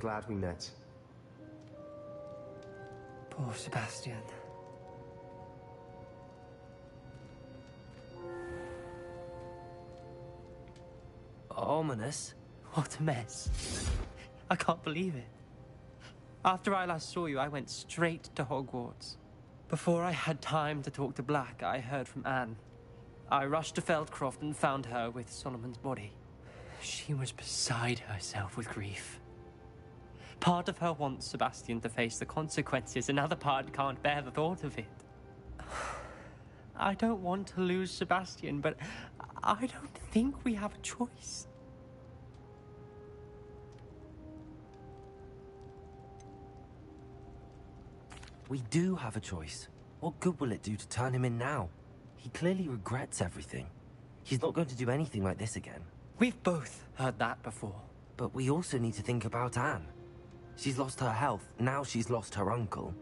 glad we met. Poor Sebastian. Ominous? What a mess. I can't believe it. After I last saw you, I went straight to Hogwarts. Before I had time to talk to Black, I heard from Anne. I rushed to Feldcroft and found her with Solomon's body. She was beside herself with grief. Part of her wants Sebastian to face the consequences, another part can't bear the thought of it. I don't want to lose Sebastian, but I don't think we have a choice. We do have a choice. What good will it do to turn him in now? He clearly regrets everything. He's not going to do anything like this again. We've both heard that before. But we also need to think about Anne. She's lost her health, now she's lost her uncle.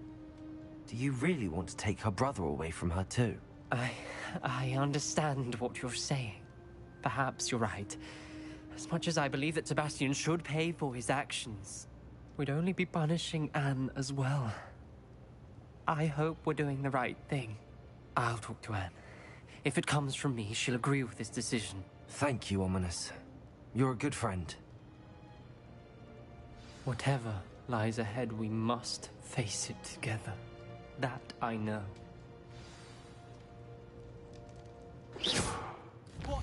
Do you really want to take her brother away from her too? I understand what you're saying. Perhaps you're right. As much as I believe that Sebastian should pay for his actions, we'd only be punishing Anne as well. I hope we're doing the right thing. I'll talk to Anne. If it comes from me, she'll agree with this decision. Thank you, Ominous. You're a good friend. Whatever lies ahead, we must face it together. That I know. What?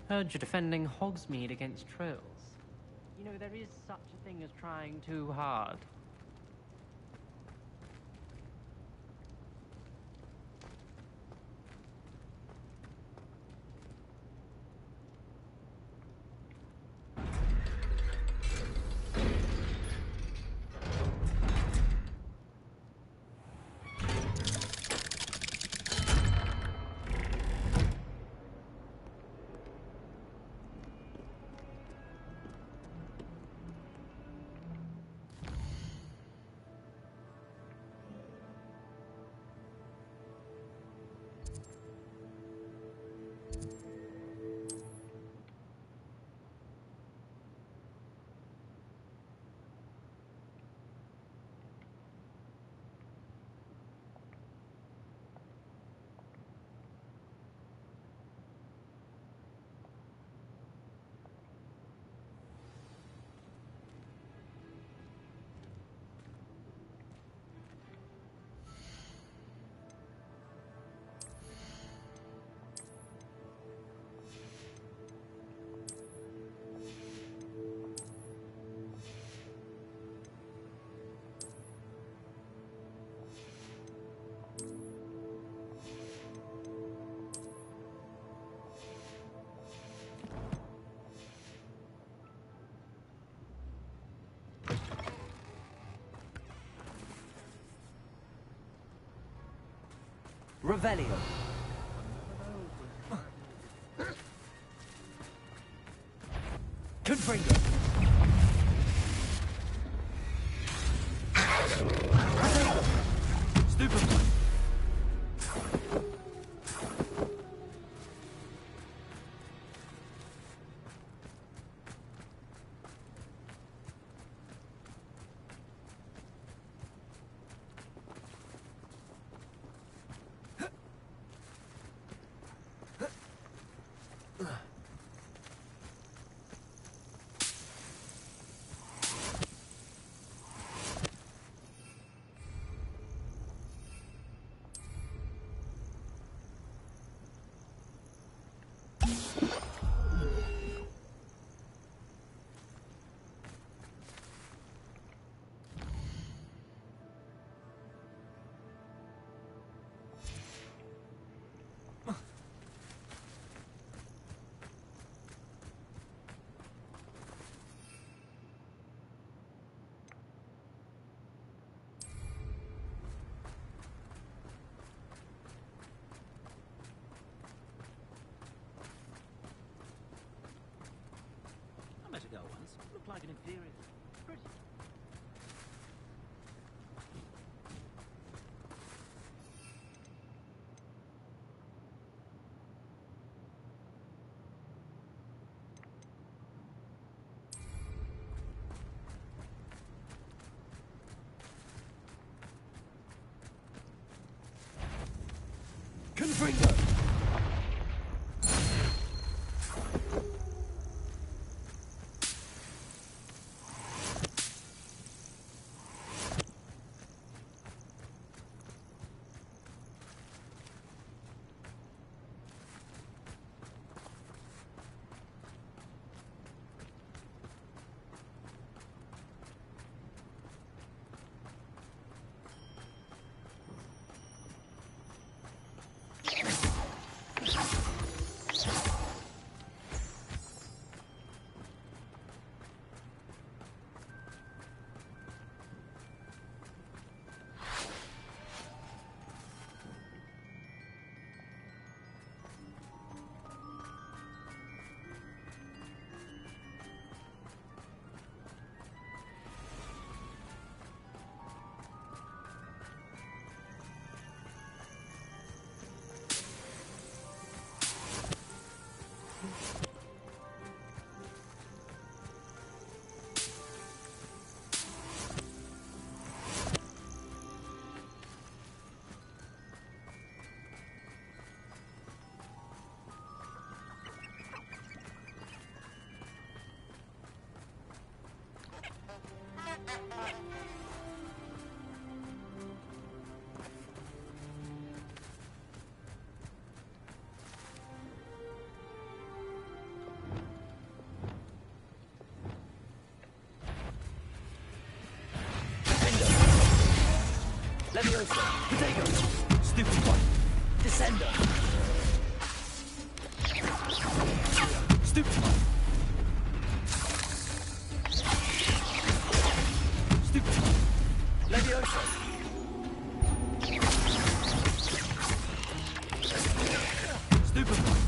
Heard you're defending Hogsmeade against trolls. You know, there is such a thing as trying too hard. Revelio. Confringo. Stupefy. Confringo! Leviosa! Potato! Stupid one! Descender! Stupid one! Stupid one! Leviosa! Stupid one!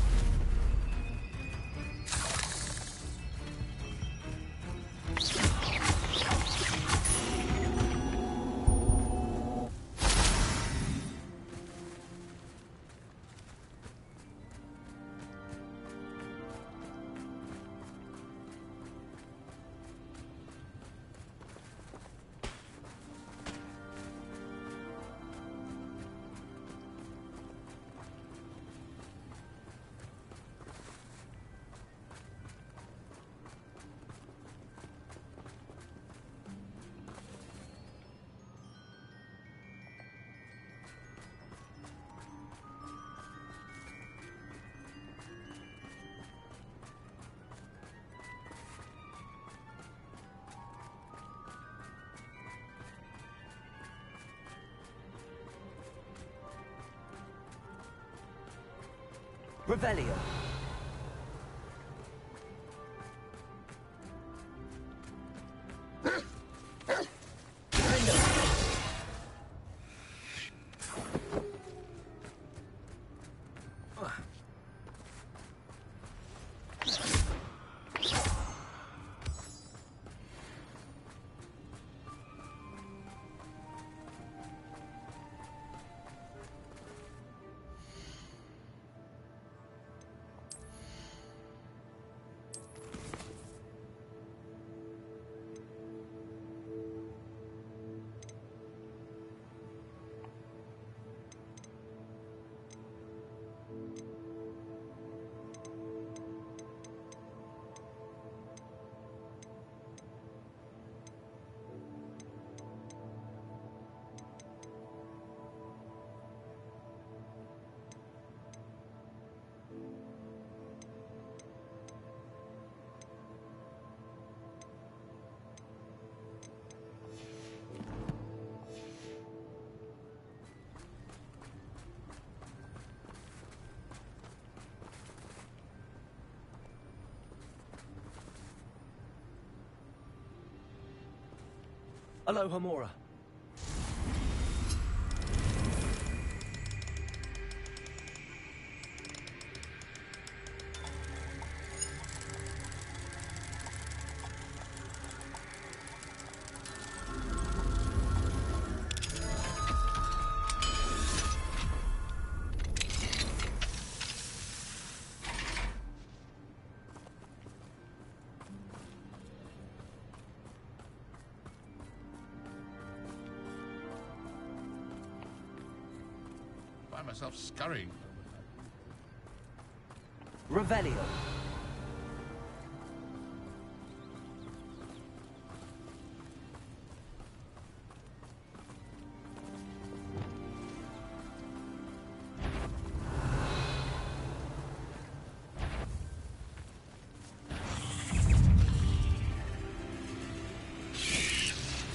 Revelio. Aloha Mora. find myself scurrying. Revelio.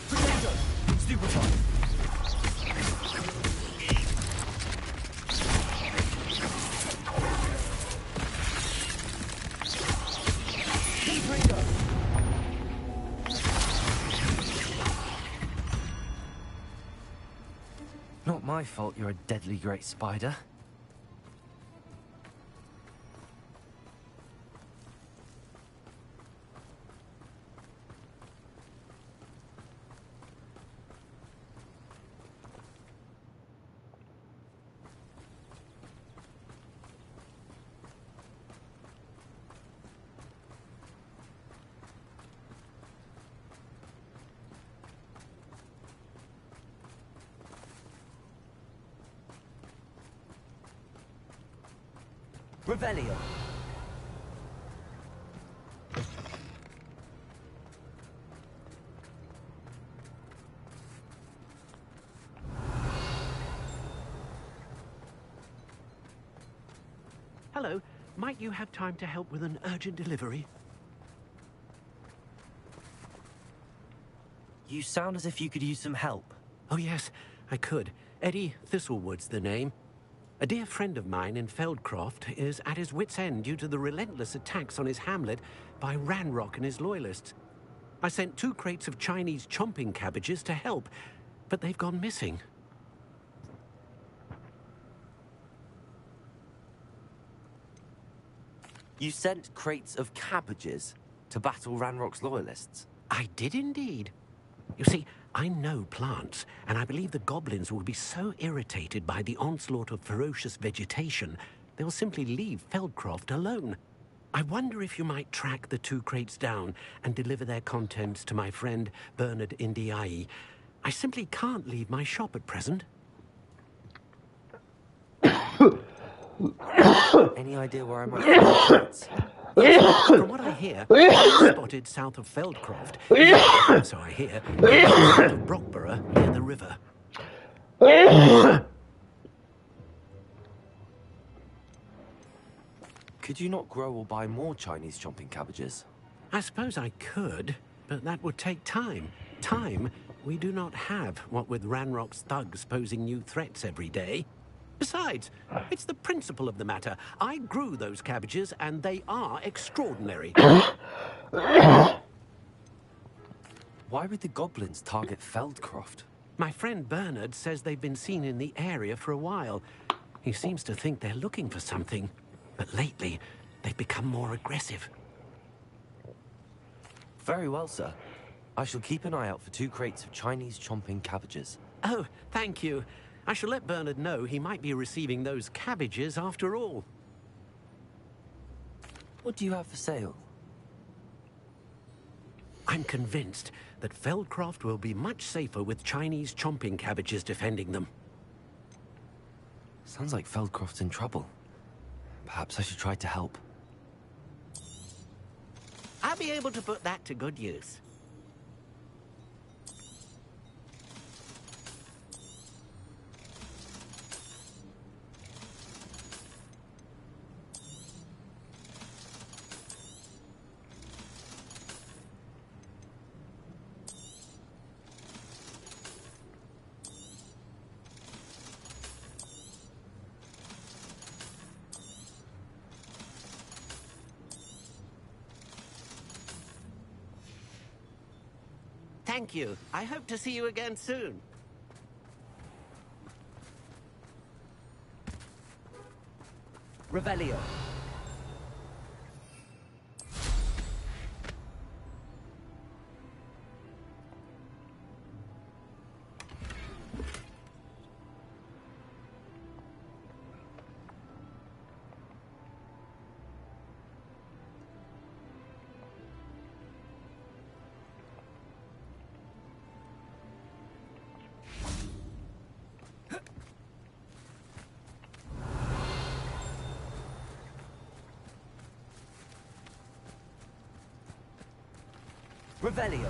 Potato! Stupefy! Confringo! Not my fault you're a deadly great spider. Revelio! Hello. Might you have time to help with an urgent delivery? You sound as if you could use some help. Oh, yes, I could. Eddie Thistlewood's the name. A dear friend of mine in Feldcroft is at his wit's end due to the relentless attacks on his hamlet by Ranrock and his loyalists. I sent 2 crates of Chinese chomping cabbages to help, but they've gone missing. You sent crates of cabbages to battle Ranrock's loyalists? I did indeed. You see, I know plants, and I believe the goblins will be so irritated by the onslaught of ferocious vegetation, they'll simply leave Feldcroft alone. I wonder if you might track the 2 crates down and deliver their contents to my friend Bernard Indiai. I simply can't leave my shop at present. Any idea where I might find the crates? Yes, from what I hear, they're spotted south of Feldcroft, so I hear, south of Brockborough, near the river. Could you not grow or buy more Chinese chomping cabbages? I suppose I could, but that would take time. Time we do not have, what with Ranrock's thugs posing new threats every day. Besides, it's the principle of the matter. I grew those cabbages, and they are extraordinary. Why would the goblins target Feldcroft? My friend Bernard says they've been seen in the area for a while. He seems to think they're looking for something, but lately they've become more aggressive. Very well, sir. I shall keep an eye out for 2 crates of Chinese chomping cabbages. Oh, thank you. I shall let Bernard know he might be receiving those cabbages after all. What do you have for sale? I'm convinced that Feldcroft will be much safer with Chinese chomping cabbages defending them. Sounds like Feldcroft's in trouble. Perhaps I should try to help. I'll be able to put that to good use. Thank you. I hope to see you again soon. Revelio. Revelio.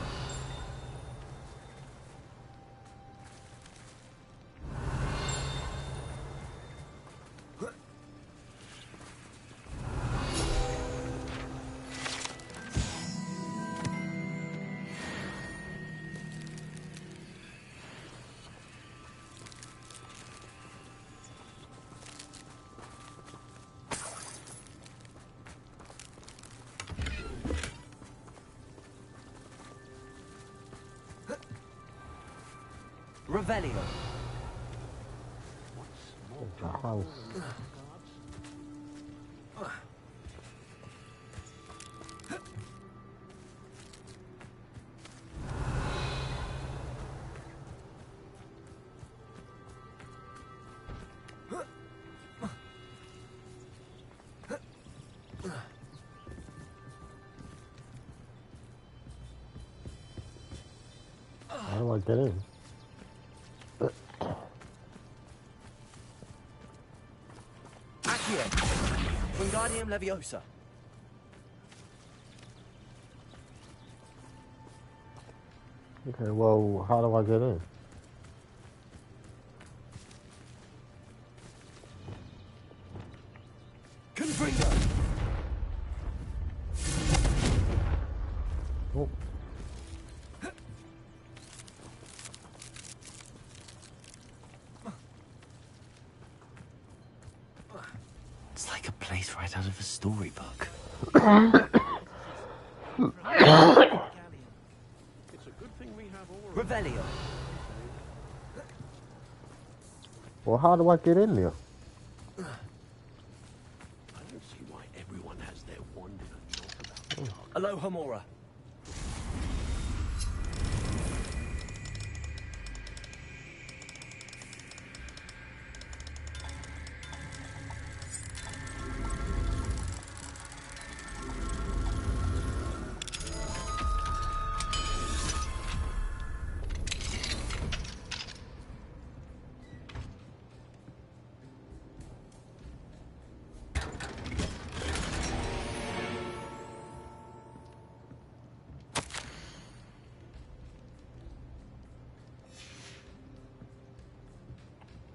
Revelio. The house. How do I get in? Accio. Wingardium Leviosa. Okay, well, how do I get in? Confringo. Oh. It's like a place right out of a storybook. It's a good thing we have all Revelio. Well, how do I get in there? I don't see why everyone has their wand in a knot about the dark. Alohomora.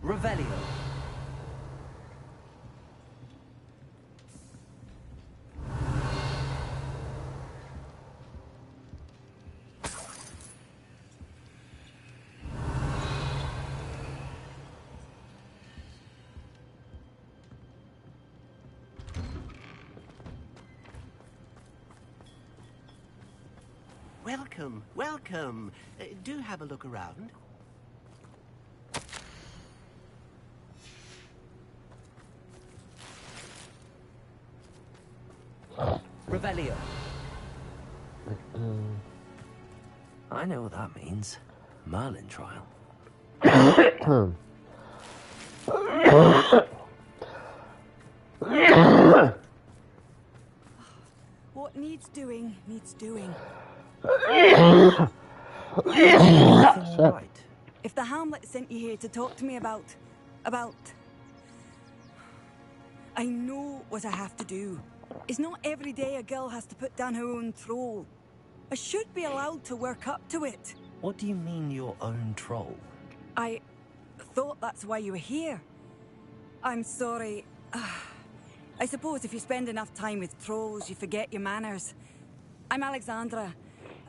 Revelio. Welcome, welcome. Do have a look around. Revelio. I know what that means. Merlin trial. What needs doing, needs doing. Everything all right? If the Hamlet sent you here to talk to me about... I know what I have to do. It's not every day a girl has to put down her own troll. I should be allowed to work up to it. What do you mean your own troll? I thought that's why you were here. I'm sorry. I suppose if you spend enough time with trolls, you forget your manners. I'm Alexandra.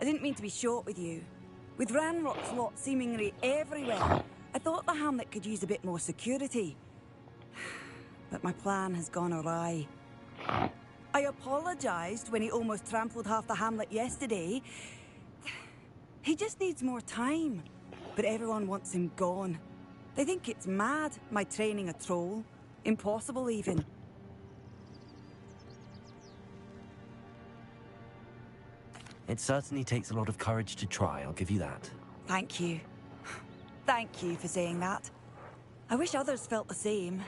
I didn't mean to be short with you. With Ranrock's lot seemingly everywhere, I thought the Hamlet could use a bit more security. But my plan has gone awry. I apologized when he almost trampled half the Hamlet yesterday. He just needs more time. But everyone wants him gone. They think it's mad, my training a troll. Impossible, even. It certainly takes a lot of courage to try, I'll give you that. Thank you. Thank you for saying that. I wish others felt the same.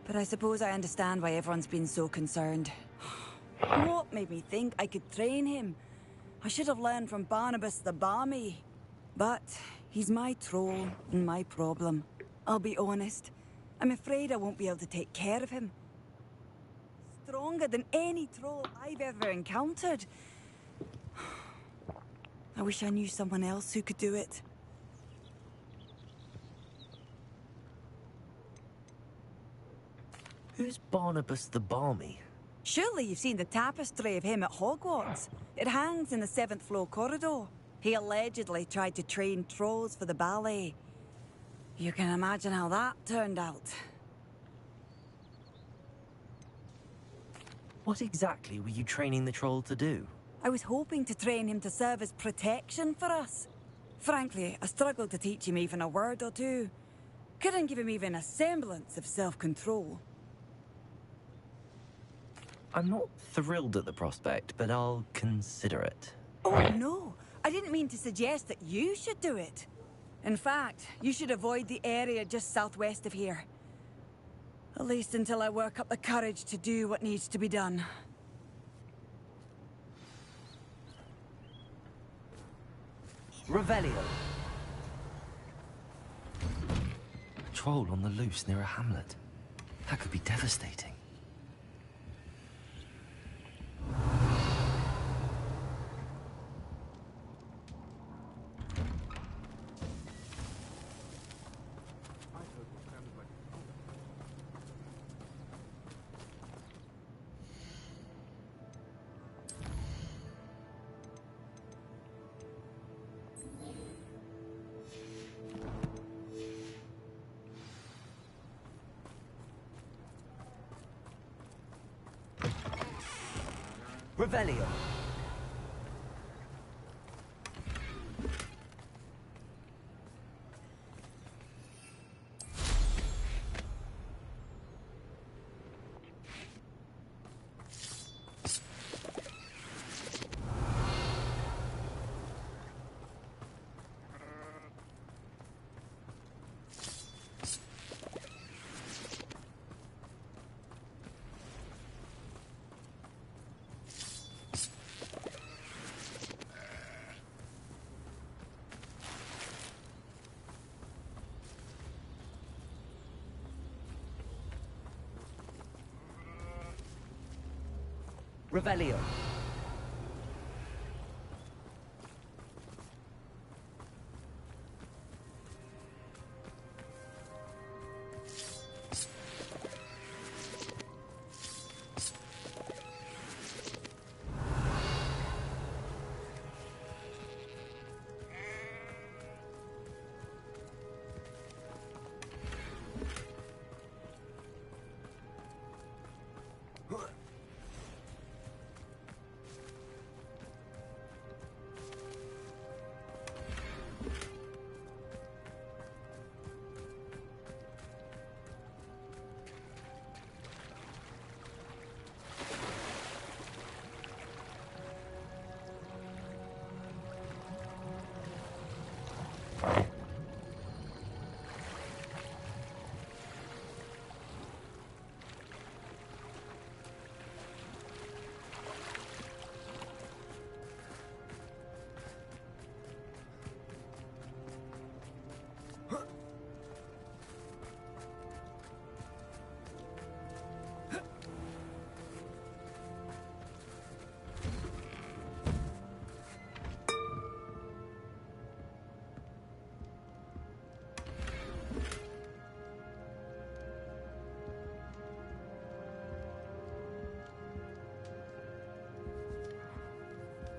But I suppose I understand why everyone's been so concerned. What made me think I could train him? I should have learned from Barnabas the Barmy. But he's my troll and my problem. I'll be honest. I'm afraid I won't be able to take care of him. Stronger than any troll I've ever encountered. I wish I knew someone else who could do it. Who's Barnabas the Balmy? Surely you've seen the tapestry of him at Hogwarts. It hangs in the 7th floor corridor. He allegedly tried to train trolls for the ballet. You can imagine how that turned out. What exactly were you training the troll to do? I was hoping to train him to serve as protection for us. Frankly, I struggled to teach him even a word or two. Couldn't give him even a semblance of self-control. I'm not thrilled at the prospect, but I'll consider it. Oh, no. I didn't mean to suggest that you should do it. In fact, you should avoid the area just southwest of here. At least until I work up the courage to do what needs to be done. Revelio. Troll on the loose near a hamlet. That could be devastating. Revelio. Revelio.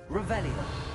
Revelio.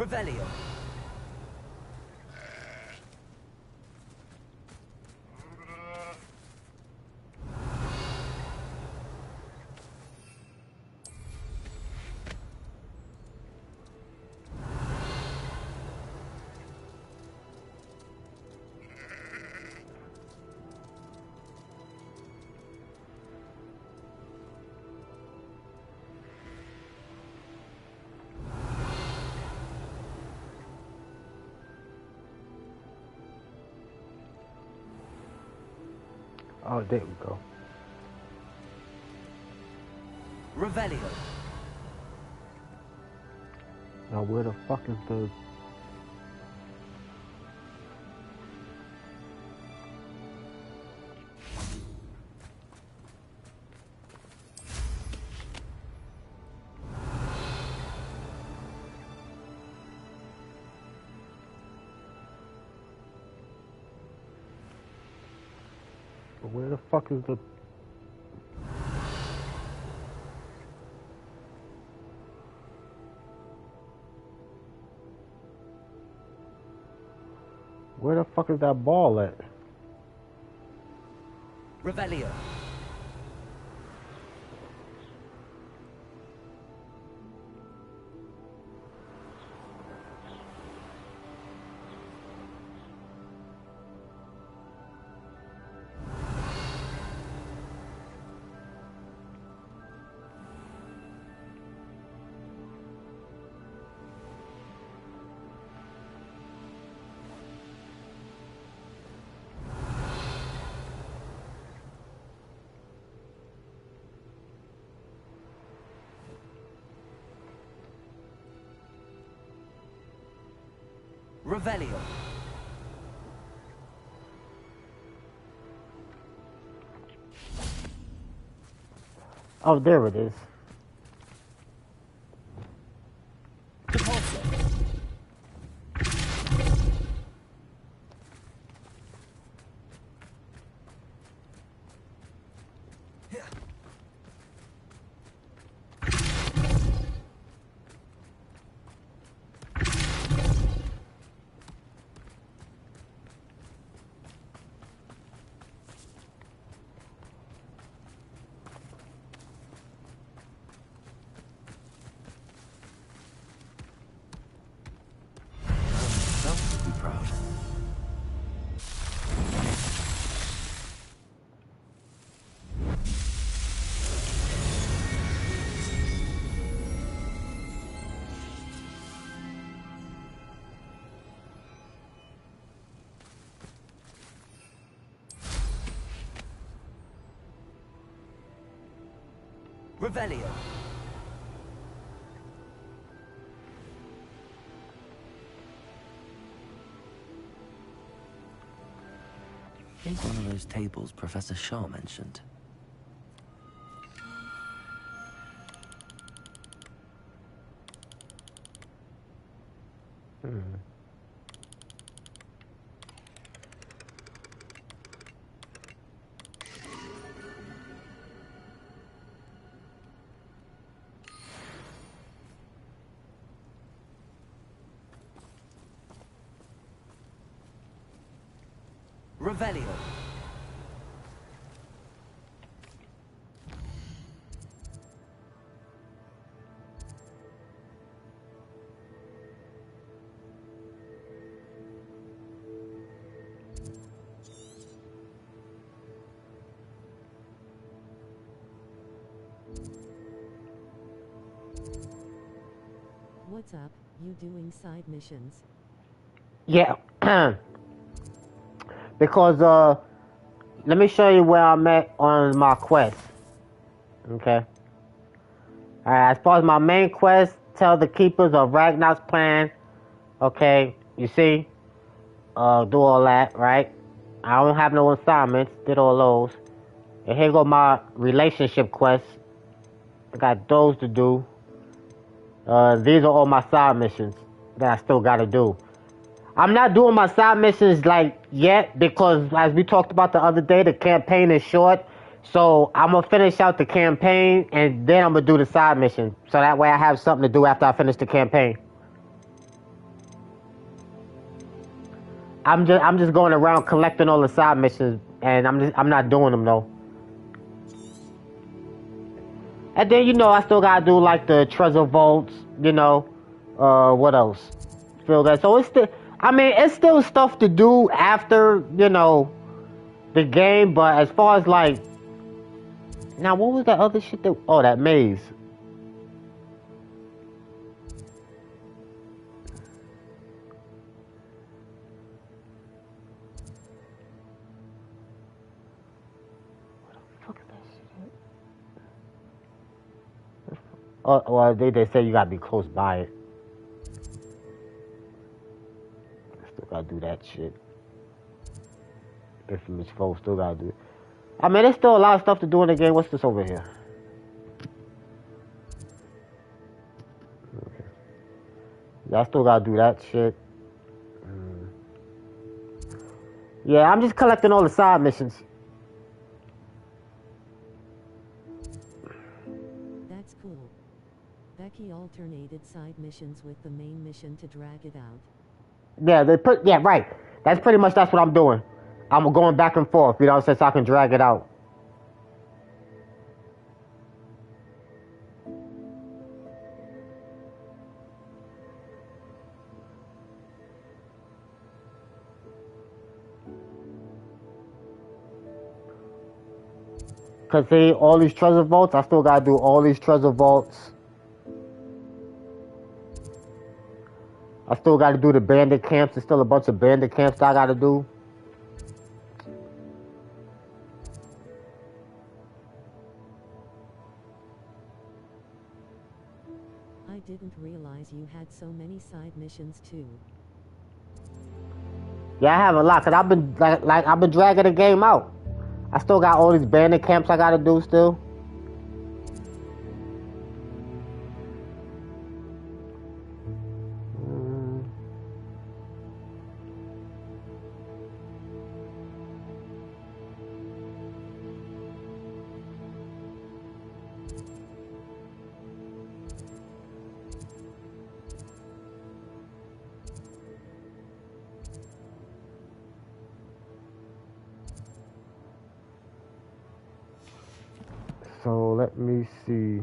Revelio. Oh, there we go. Revelio. Now where the fuck is the... Where the fuck is the... Where the fuck is that ball at? Revelio. Revelio. Oh, there it is. Self to be proud. Revelio. Here's one of those tables Professor Shaw mentioned. Revelio. What's up? You doing side missions? Yeah. Because, let me show you where I'm at on my quest. Okay. Alright, as far as my main quest, tell the keepers of Ragnar's plan. Okay, you see? Do all that, right? I don't have no assignments, did all those. And here go my relationship quests. I got those to do. These are all my side missions that I still gotta do. I'm not doing my side missions like yet because as we talked about the other day, the campaign is short. So I'm gonna finish out the campaign and then I'm gonna do the side mission. So that way I have something to do after I finish the campaign. I'm just going around collecting all the side missions and I'm not doing them though. And then I still gotta do like the treasure vaults, what else? Feel that. So it's still stuff to do after, the game, but as far as like now what was that other shit that maze? Well, they say you gotta be close by it. Still gotta do that shit. Infamous foe, still gotta do it. I mean, there's still a lot of stuff to do in the game. What's this over here? Okay. Yeah, I still gotta do that shit. Yeah, I'm just collecting all the side missions. That's cool. Becky alternated side missions with the main mission to drag it out. Yeah, right. That's what I'm doing. I'm going back and forth, you know, so I can drag it out. Cause see, all these treasure vaults, I still gotta do all these treasure vaults. I still gotta do the bandit camps. There's still a bunch of bandit camps that I gotta do. I didn't realize you had so many side missions too. Yeah, I have a lot, cause I've been I've been dragging the game out. I still got all these bandit camps I gotta do still. So let me see.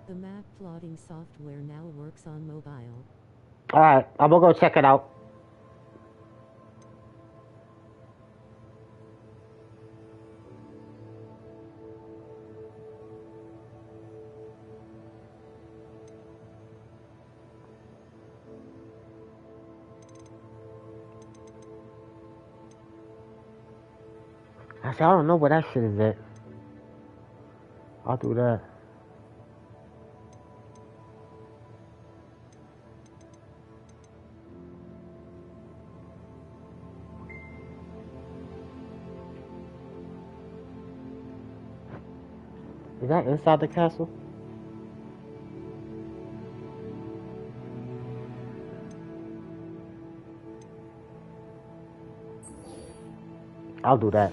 The map plotting software now works on mobile. Alright, I'm gonna go check it out. Actually, I don't know where that shit is at. I'll do that. Is that inside the castle? I'll do that.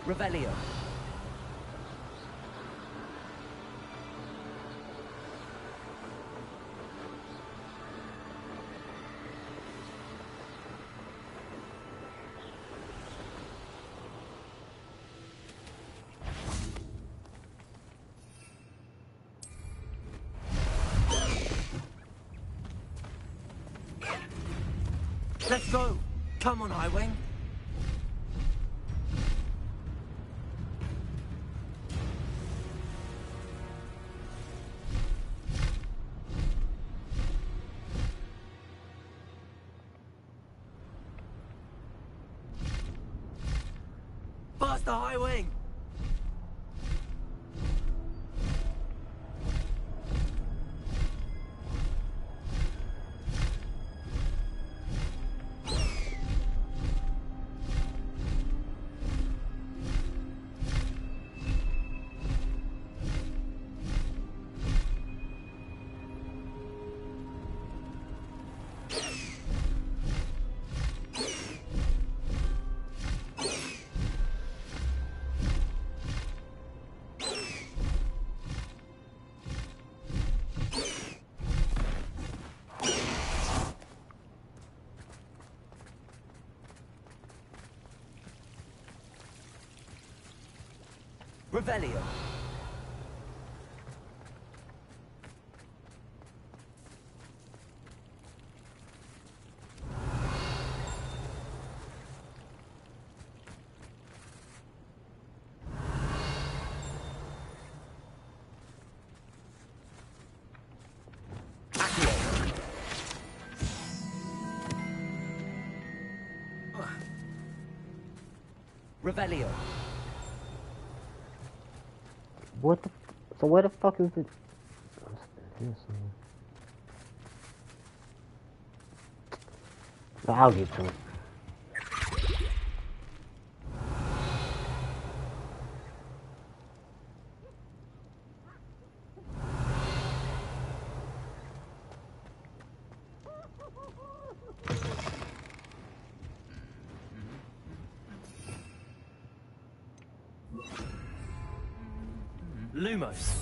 Revelio. Let's go! Come on, Highwing! Faster, Highwing! Revelio. Revelio. What the? So where the fuck is it? No, I'll get to it. Lumos.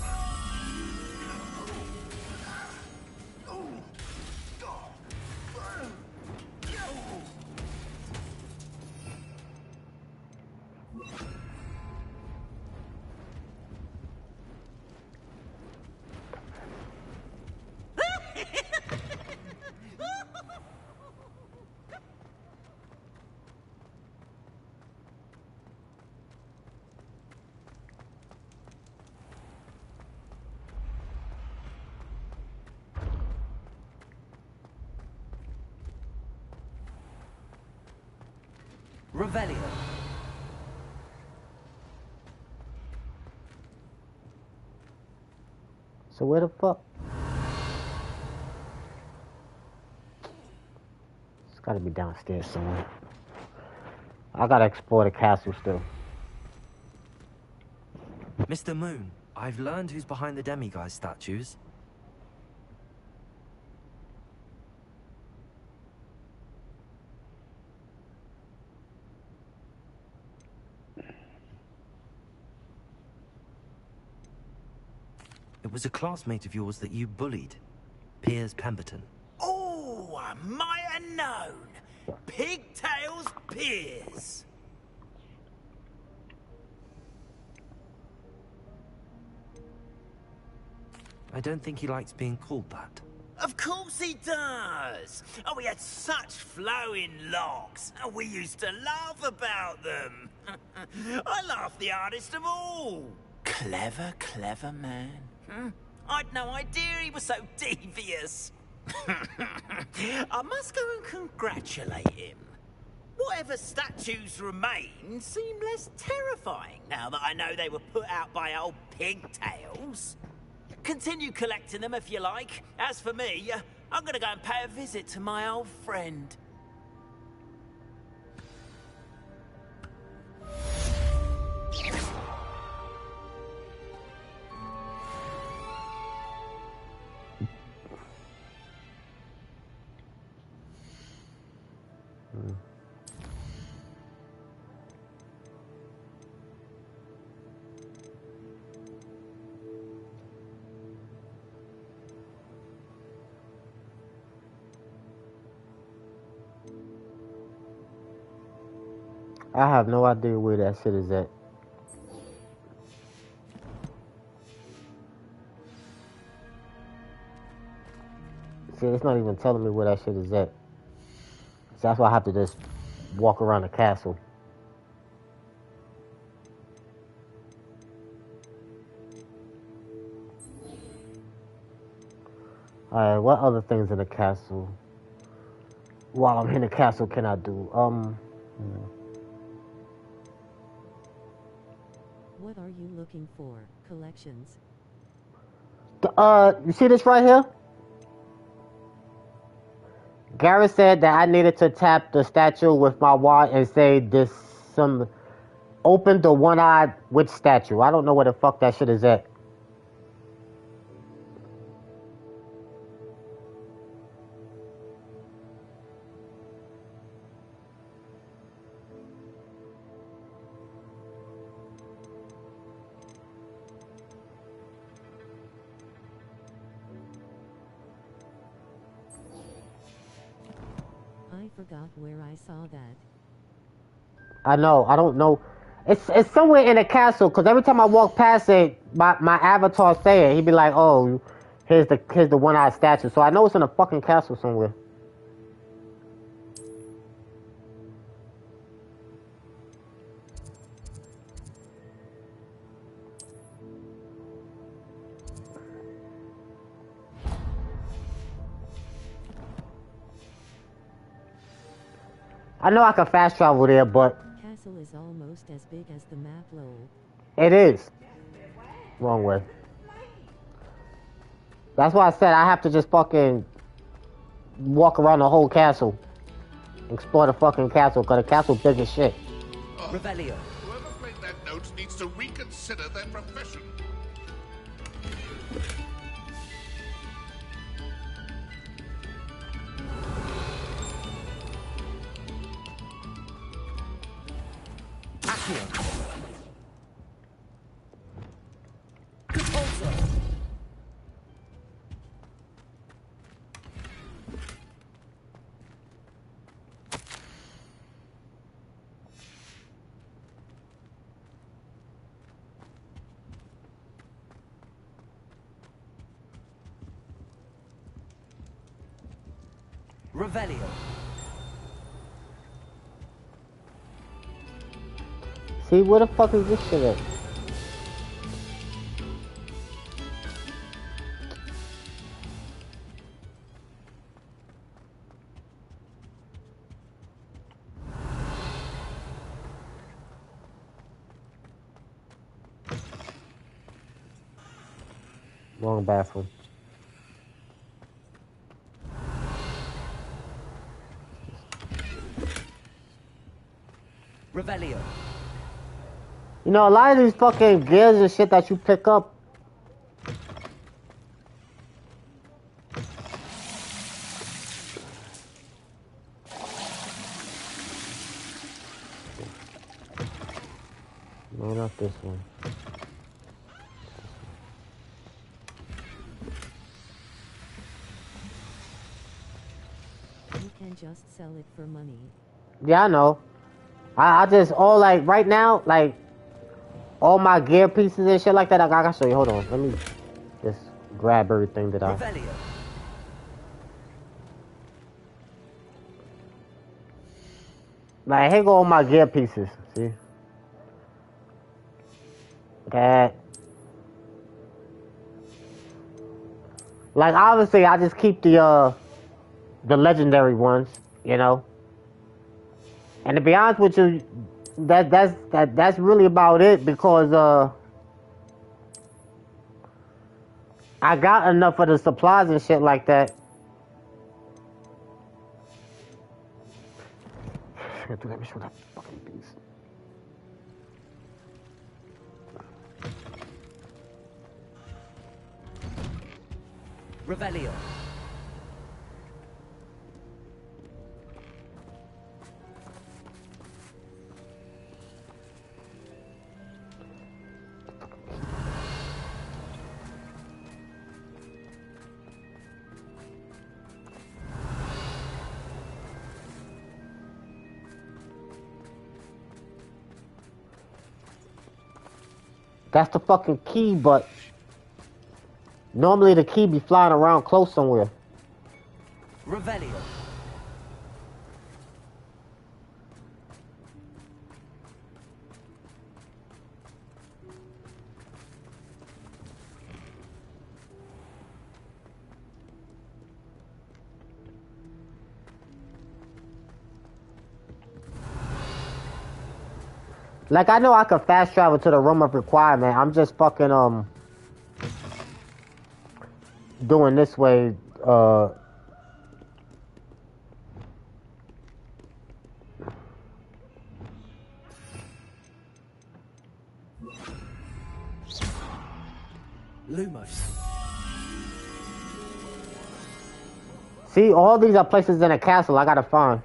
Revelio. So where the fuck? It's gotta be downstairs somewhere. I gotta explore the castle still. Mr. Moon, I've learned who's behind the demiguise statues. It was a classmate of yours that you bullied, Piers Pemberton. Oh, I might have known. Pigtails Piers. I don't think he likes being called that. Of course he does. Oh, he had such flowing locks, and we used to laugh about them. I laughed the hardest of all. Clever, clever man. I'd no idea he was so devious. I must go and congratulate him. Whatever statues remain seem less terrifying now that I know they were put out by old pigtails. Continue collecting them if you like. As for me, I'm gonna go and pay a visit to my old friend. I have no idea where that shit is at. See, it's not even telling me where that shit is at. So that's why I have to just walk around the castle. Alright, what other things in the castle? While I'm in the castle, can I do? What are you looking for? Collections? You see this right here? Garrett said that I needed to tap the statue with my wand and say this open the one-eyed witch statue. I don't know where the fuck that shit is at. I forgot where I saw that. I know. I don't know. It's somewhere in the castle, because every time I walk past it, my avatar say it. He'd be like, oh, here's the one-eyed statue. So I know it's in a fucking castle somewhere. I know I can fast travel there, but Castle is almost as big as the map, lol. it is. Wrong way. That's why I said I have to just fucking walk around the whole castle. Explore the fucking castle, because the castle big as shit. Revelio. Whoever played that note needs to reconsider their profession. Accio. Repulsor. Revelio. See, where the fuck is this shit at? Wrong bathroom. Revelio. You know, a lot of these fucking gears and shit that you pick up. No, not this one. You can just sell it for money. Yeah, I know. I just, all like, right now, like, all my gear pieces and shit like that, I gotta show you. Hold on. Let me just grab everything that I... Revelio. Like, here go all my gear pieces. See? That. Like, obviously, I just keep the legendary ones, you know? And to be honest with you, that's really about it, because I got enough of the supplies and shit like that. Let me show that fucking piece. Revelio. That's the fucking key, but normally the key be flying around close somewhere. Revelio. Like, I know I could fast travel to the room of requirement. I'm just fucking, doing this way, Lumos. See, all these are places in a castle I gotta find.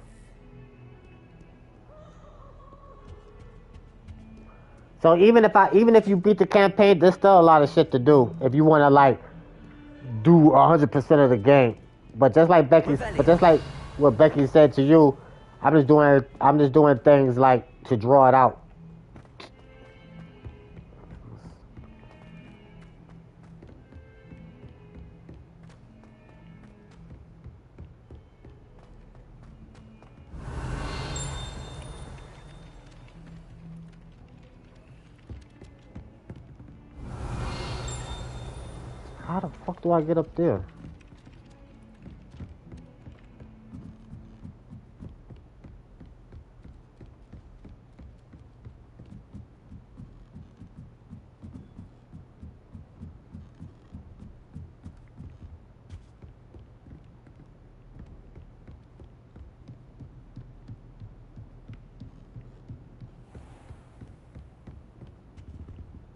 So even if you beat the campaign, there's still a lot of shit to do if you wanna like do 100% of the game. But just like what Becky said to you, I'm just doing things like to draw it out How the fuck do I get up there?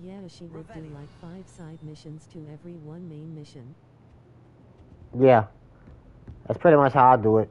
Yeah, she would do like 5 side missions to every one main mission. Yeah. That's pretty much how I do it.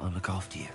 I'll look after you.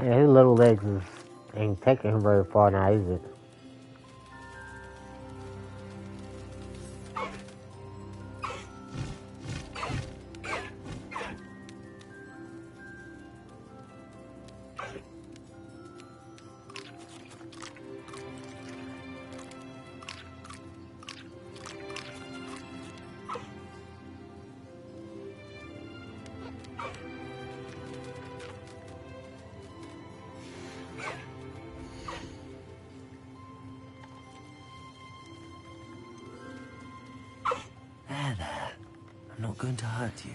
Yeah, his little legs ain't taking him very far now, is it? not going to hurt you.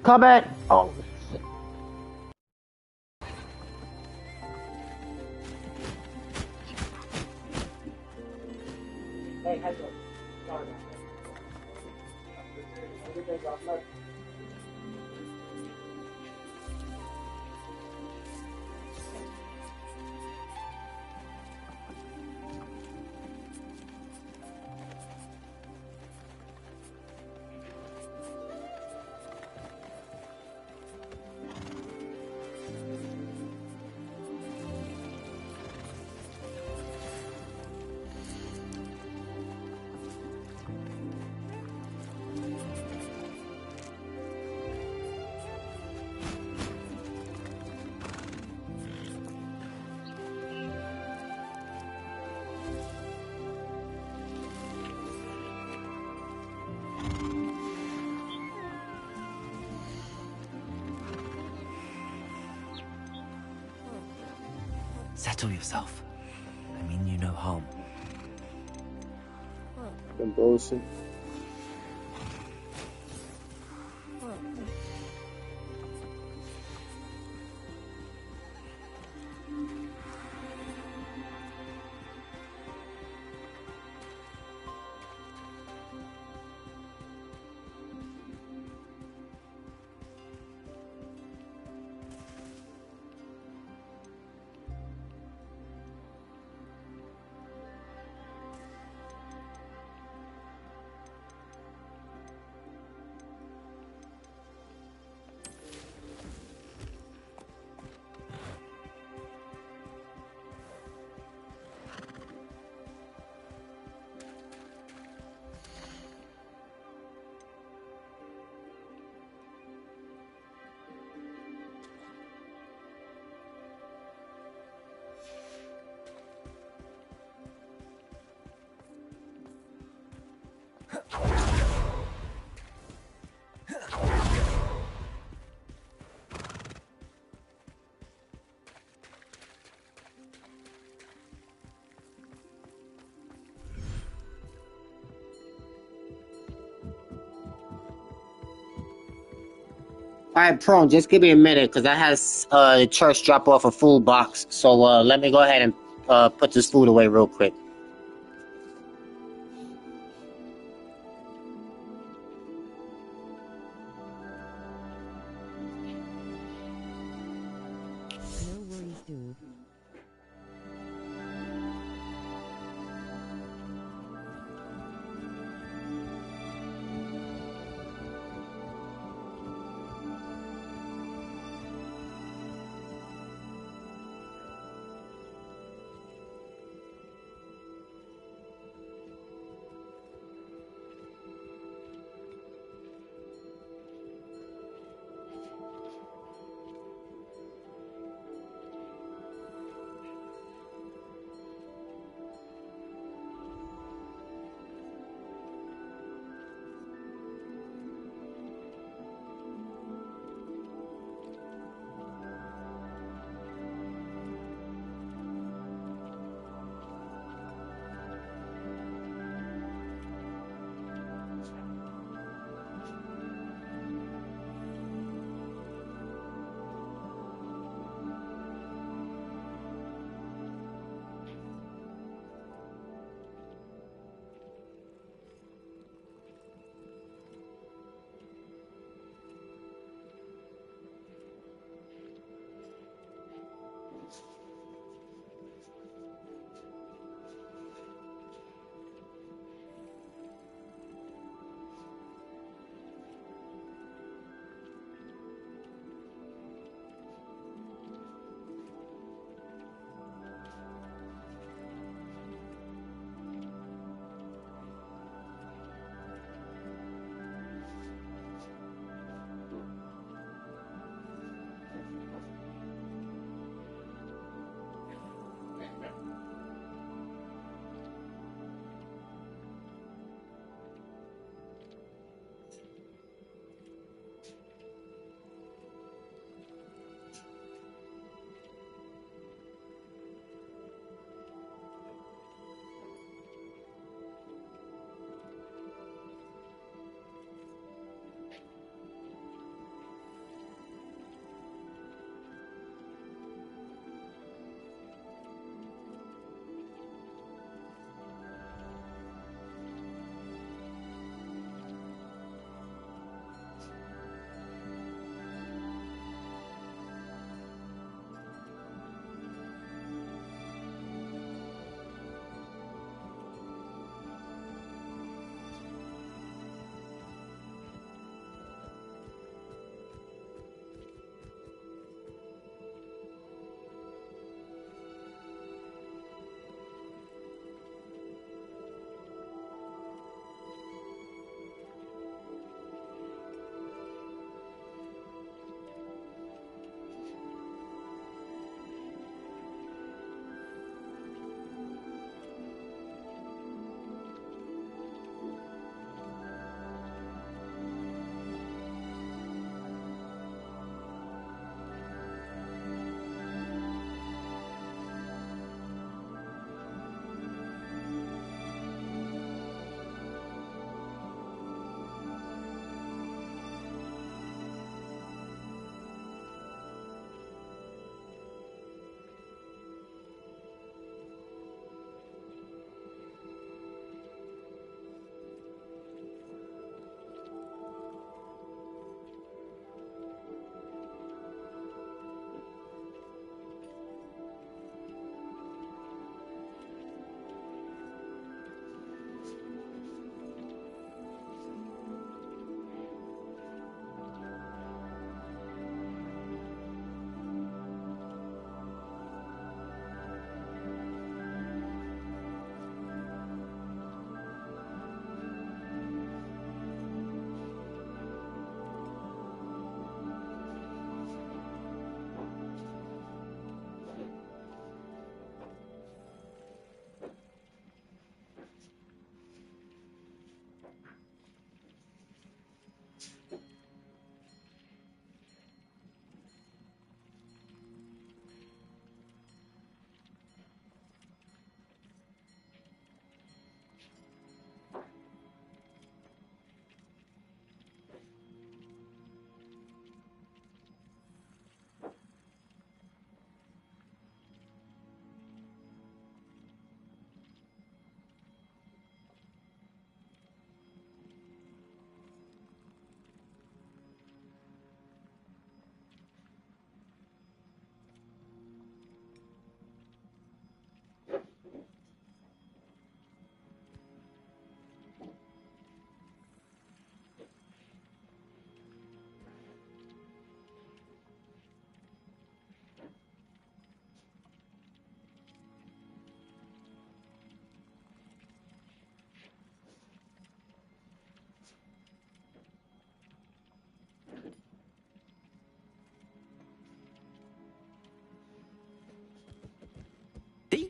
Come in. Oh. Hey, how's it going? Sorry about that. Settle yourself. I mean you no harm. Been bullshit. Alright, Prone, just give me a minute, because I had the church drop off a food box. So let me go ahead and put this food away real quick. No worries, dude.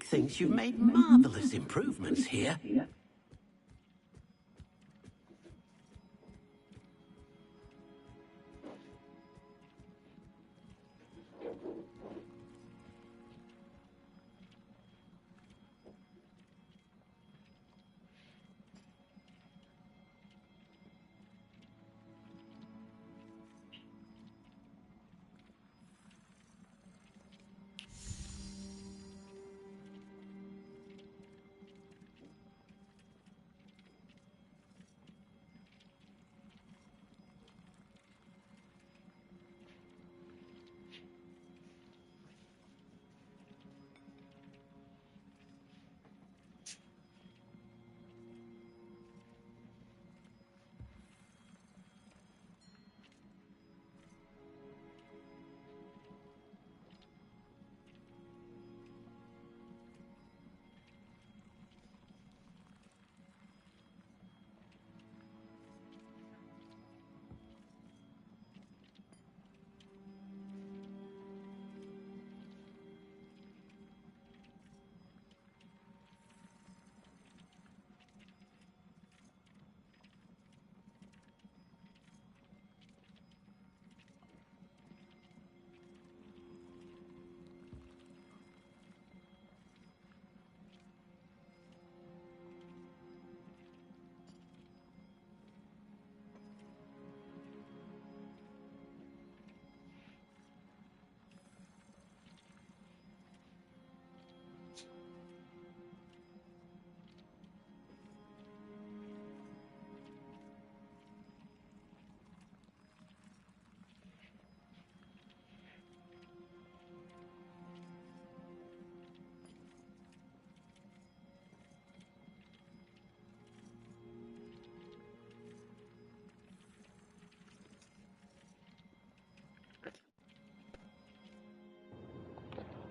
thinks you've made marvelous improvements here.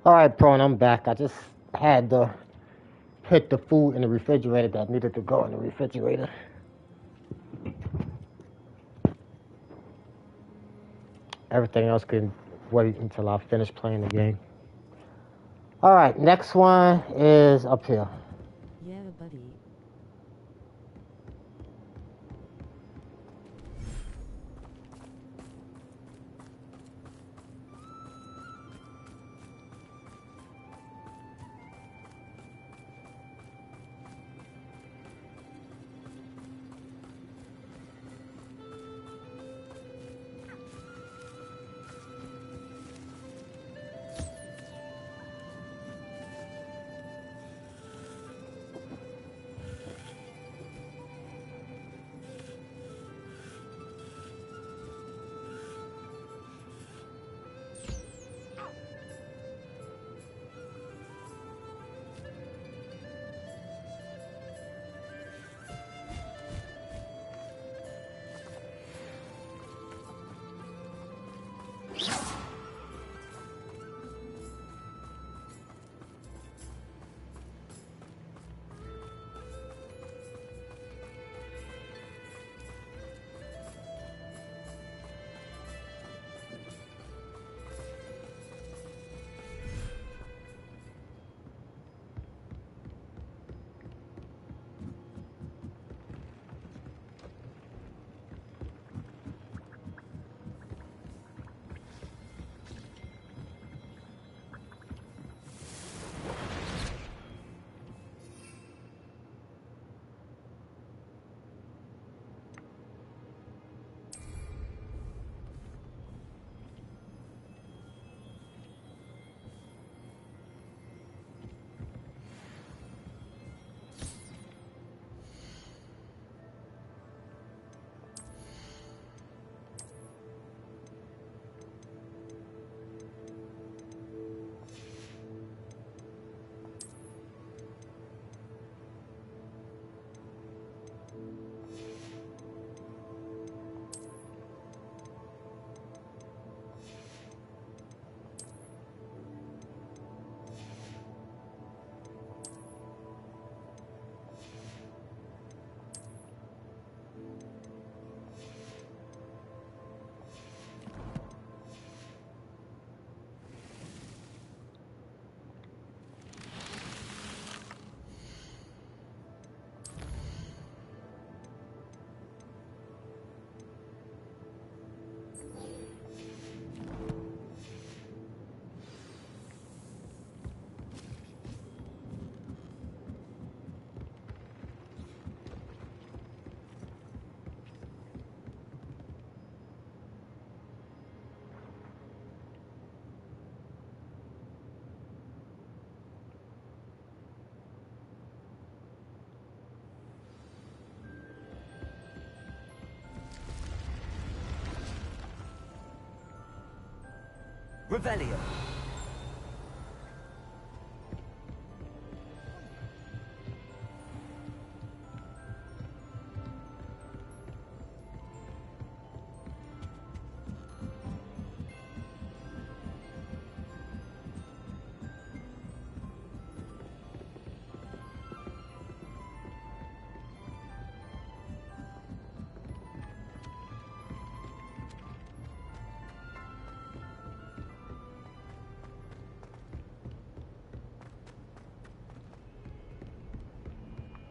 Alright, Prawn, I'm back. I just had to put the food in the refrigerator that needed to go in the refrigerator. Everything else can wait until I finish playing the game. Alright, next one is up here. Yeah, buddy. Revelio.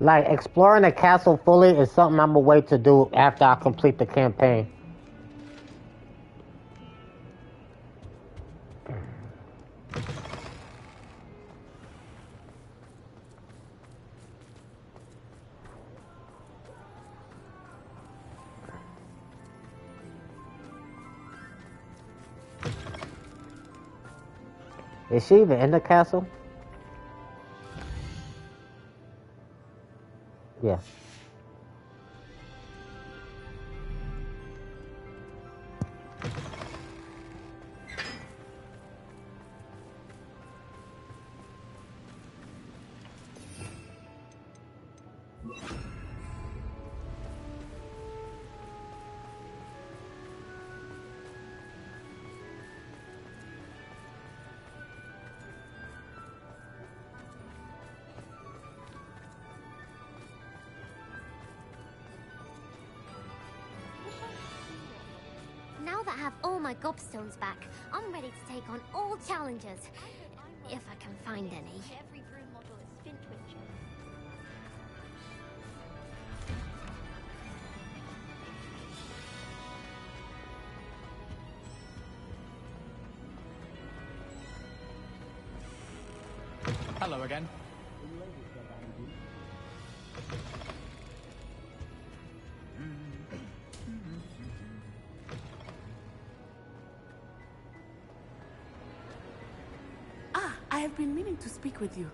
Like, exploring the castle fully is something I'm gonna wait to do after I complete the campaign. Is she even in the castle? Yeah. Now that I have all my gobstones back, I'm ready to take on all challenges. If I can find any. Every broom model is fin twitching. Hello again. I have been meaning to speak with you.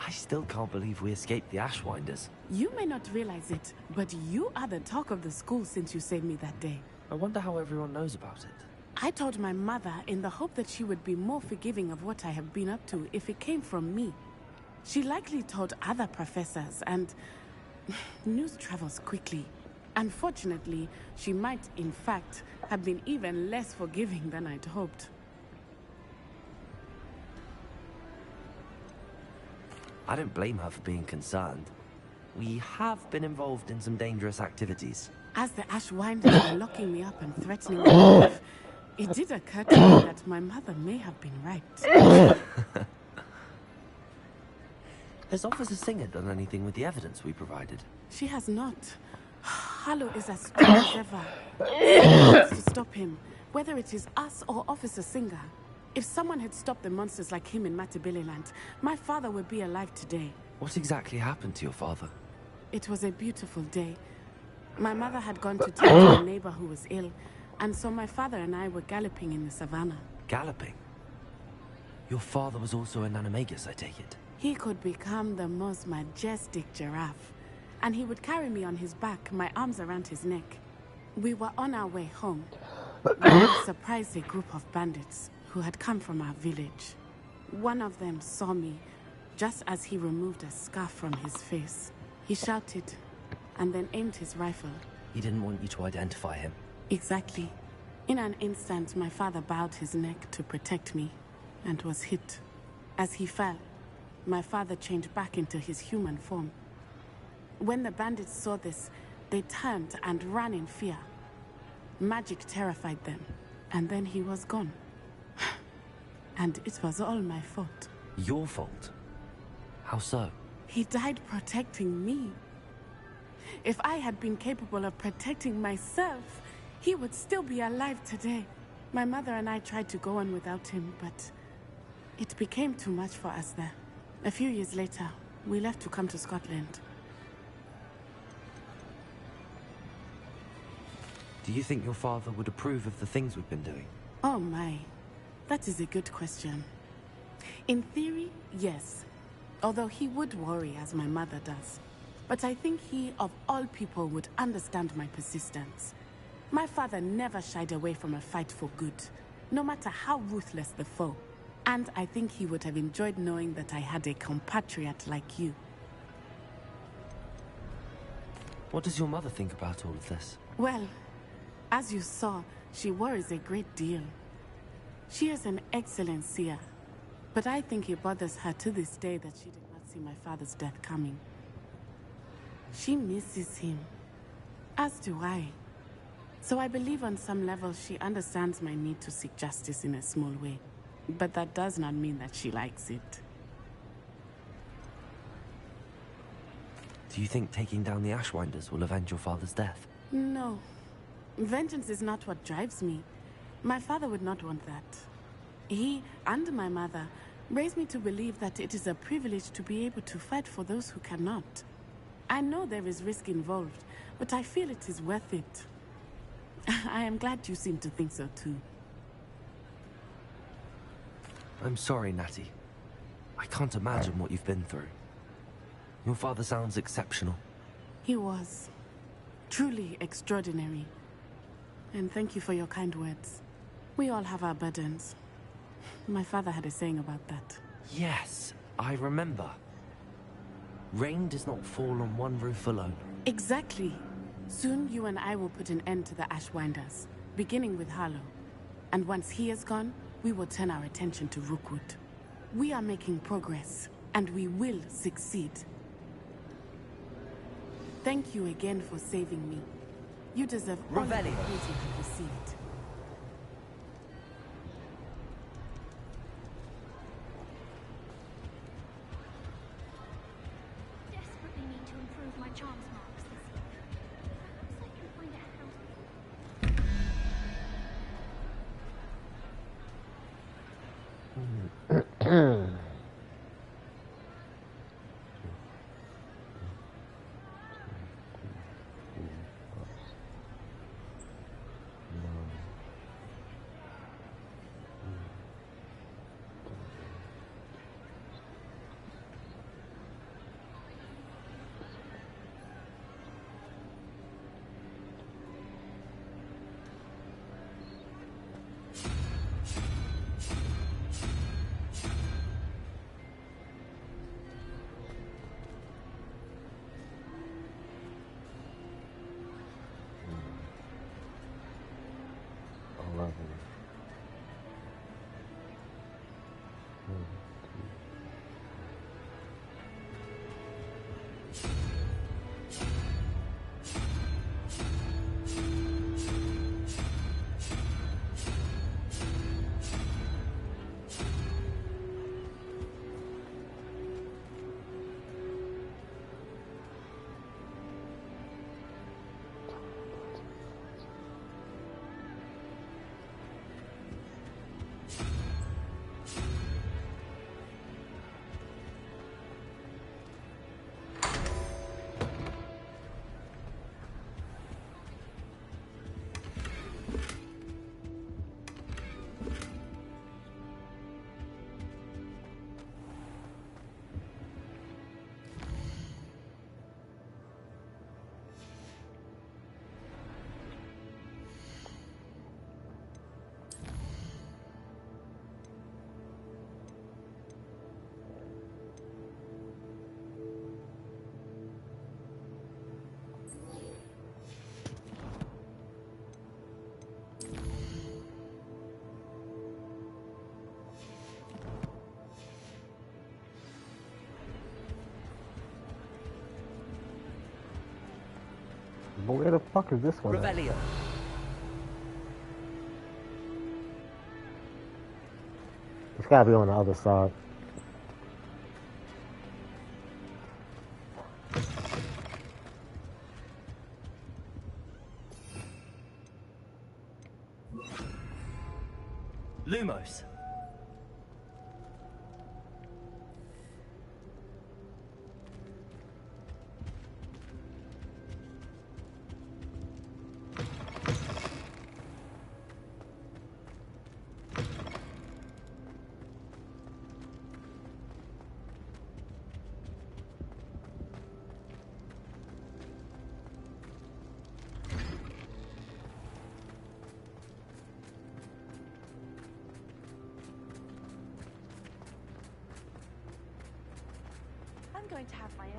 I still can't believe we escaped the Ashwinders. You may not realize it, but you are the talk of the school since you saved me that day. I wonder how everyone knows about it. I told my mother in the hope that she would be more forgiving of what I have been up to if it came from me. She likely told other professors, and news travels quickly. Unfortunately, she might, in fact, have been even less forgiving than I'd hoped. I don't blame her for being concerned. We have been involved in some dangerous activities. As the Ashwinders were locking me up and threatening my life, it did occur to me that my mother may have been right. Has Officer Singer done anything with the evidence we provided? She has not. Harlow is as strong as ever. Someone needs to stop him, whether it is us or Officer Singer. If someone had stopped the monsters like him in Matabeleland, my father would be alive today. What exactly happened to your father? It was a beautiful day. My mother had gone to tend to a neighbor who was ill, and so my father and I were galloping in the savannah. Galloping? Your father was also an animagus, I take it? He could become the most majestic giraffe, and he would carry me on his back, my arms around his neck. We were on our way home when we surprised a group of bandits who had come from our village. One of them saw me just as he removed a scarf from his face. He shouted and then aimed his rifle. He didn't want you to identify him. Exactly. In an instant, my father bowed his neck to protect me and was hit. As he fell, my father changed back into his human form. When the bandits saw this, they turned and ran in fear. Magic terrified them, and then he was gone. And it was all my fault. Your fault? How so? He died protecting me. If I had been capable of protecting myself, he would still be alive today. My mother and I tried to go on without him, but it became too much for us there. A few years later, we left to come to Scotland. Do you think your father would approve of the things we've been doing? Oh my. That is a good question. In theory, yes. Although he would worry, as my mother does. But I think he, of all people, would understand my persistence. My father never shied away from a fight for good, no matter how ruthless the foe. And I think he would have enjoyed knowing that I had a compatriot like you. What does your mother think about all of this? Well, as you saw, she worries a great deal. She is an excellent seer, but I think it bothers her to this day that she did not see my father's death coming. She misses him, as do I. So I believe on some level she understands my need to seek justice in a small way. But that does not mean that she likes it. Do you think taking down the Ashwinders will avenge your father's death? No. Vengeance is not what drives me. My father would not want that. He, and my mother, raised me to believe that it is a privilege to be able to fight for those who cannot. I know there is risk involved, but I feel it is worth it. I am glad you seem to think so too. I'm sorry, Natty. I can't imagine what you've been through. Your father sounds exceptional. He was. Truly extraordinary. And thank you for your kind words. We all have our burdens. My father had a saying about that. Yes, I remember. Rain does not fall on one roof alone. Exactly. Soon you and I will put an end to the Ashwinders, beginning with Harlow. And once he is gone, we will turn our attention to Rookwood. We are making progress, and we will succeed. Thank you again for saving me. You deserve all the praise you have received. Desperately need to improve my charms marks this year. Perhaps I can find out how to... But where the fuck is this one? Revelio. It's gotta be on the other side. Lumos. going to have my own.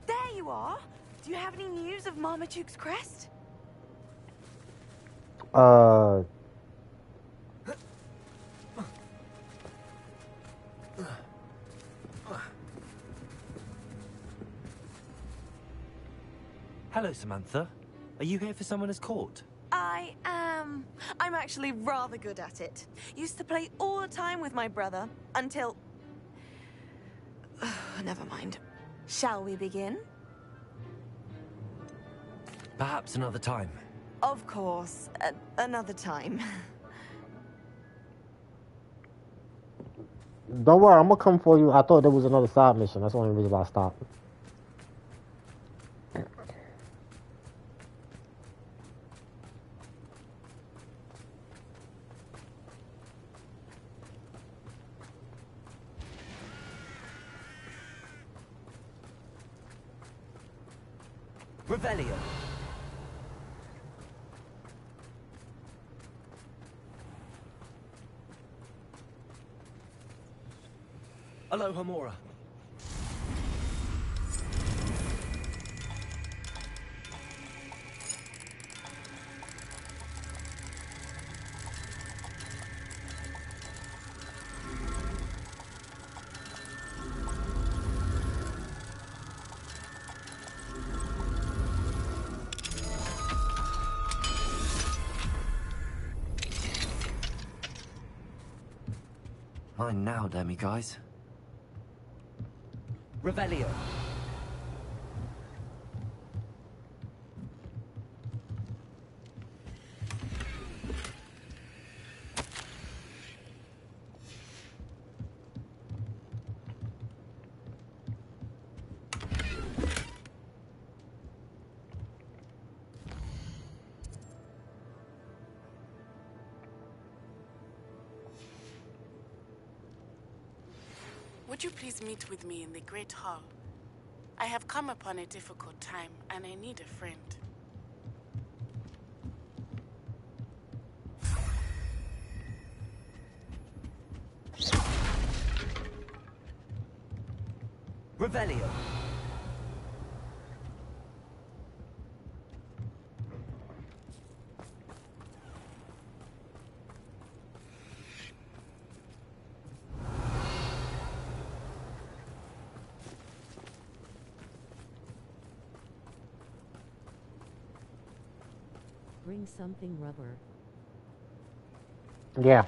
There you are. Do you have any news of Marmaduke's crest? Hello, Samantha. Are you here for Summoner's Court? I am. I'm actually rather good at it. Used to play all the time with my brother until... Never mind. Shall we begin? Perhaps another time. Of course. Another time. Don't worry, I'm gonna come for you. I thought there was another side mission. That's the only reason why I stopped. Revelio. Alohomora. Mine now, demi-guys. Revelio. Would you please meet with me in the Great Hall? I have come upon a difficult time, and I need a friend. Revelio. Bring something rubber. Yeah.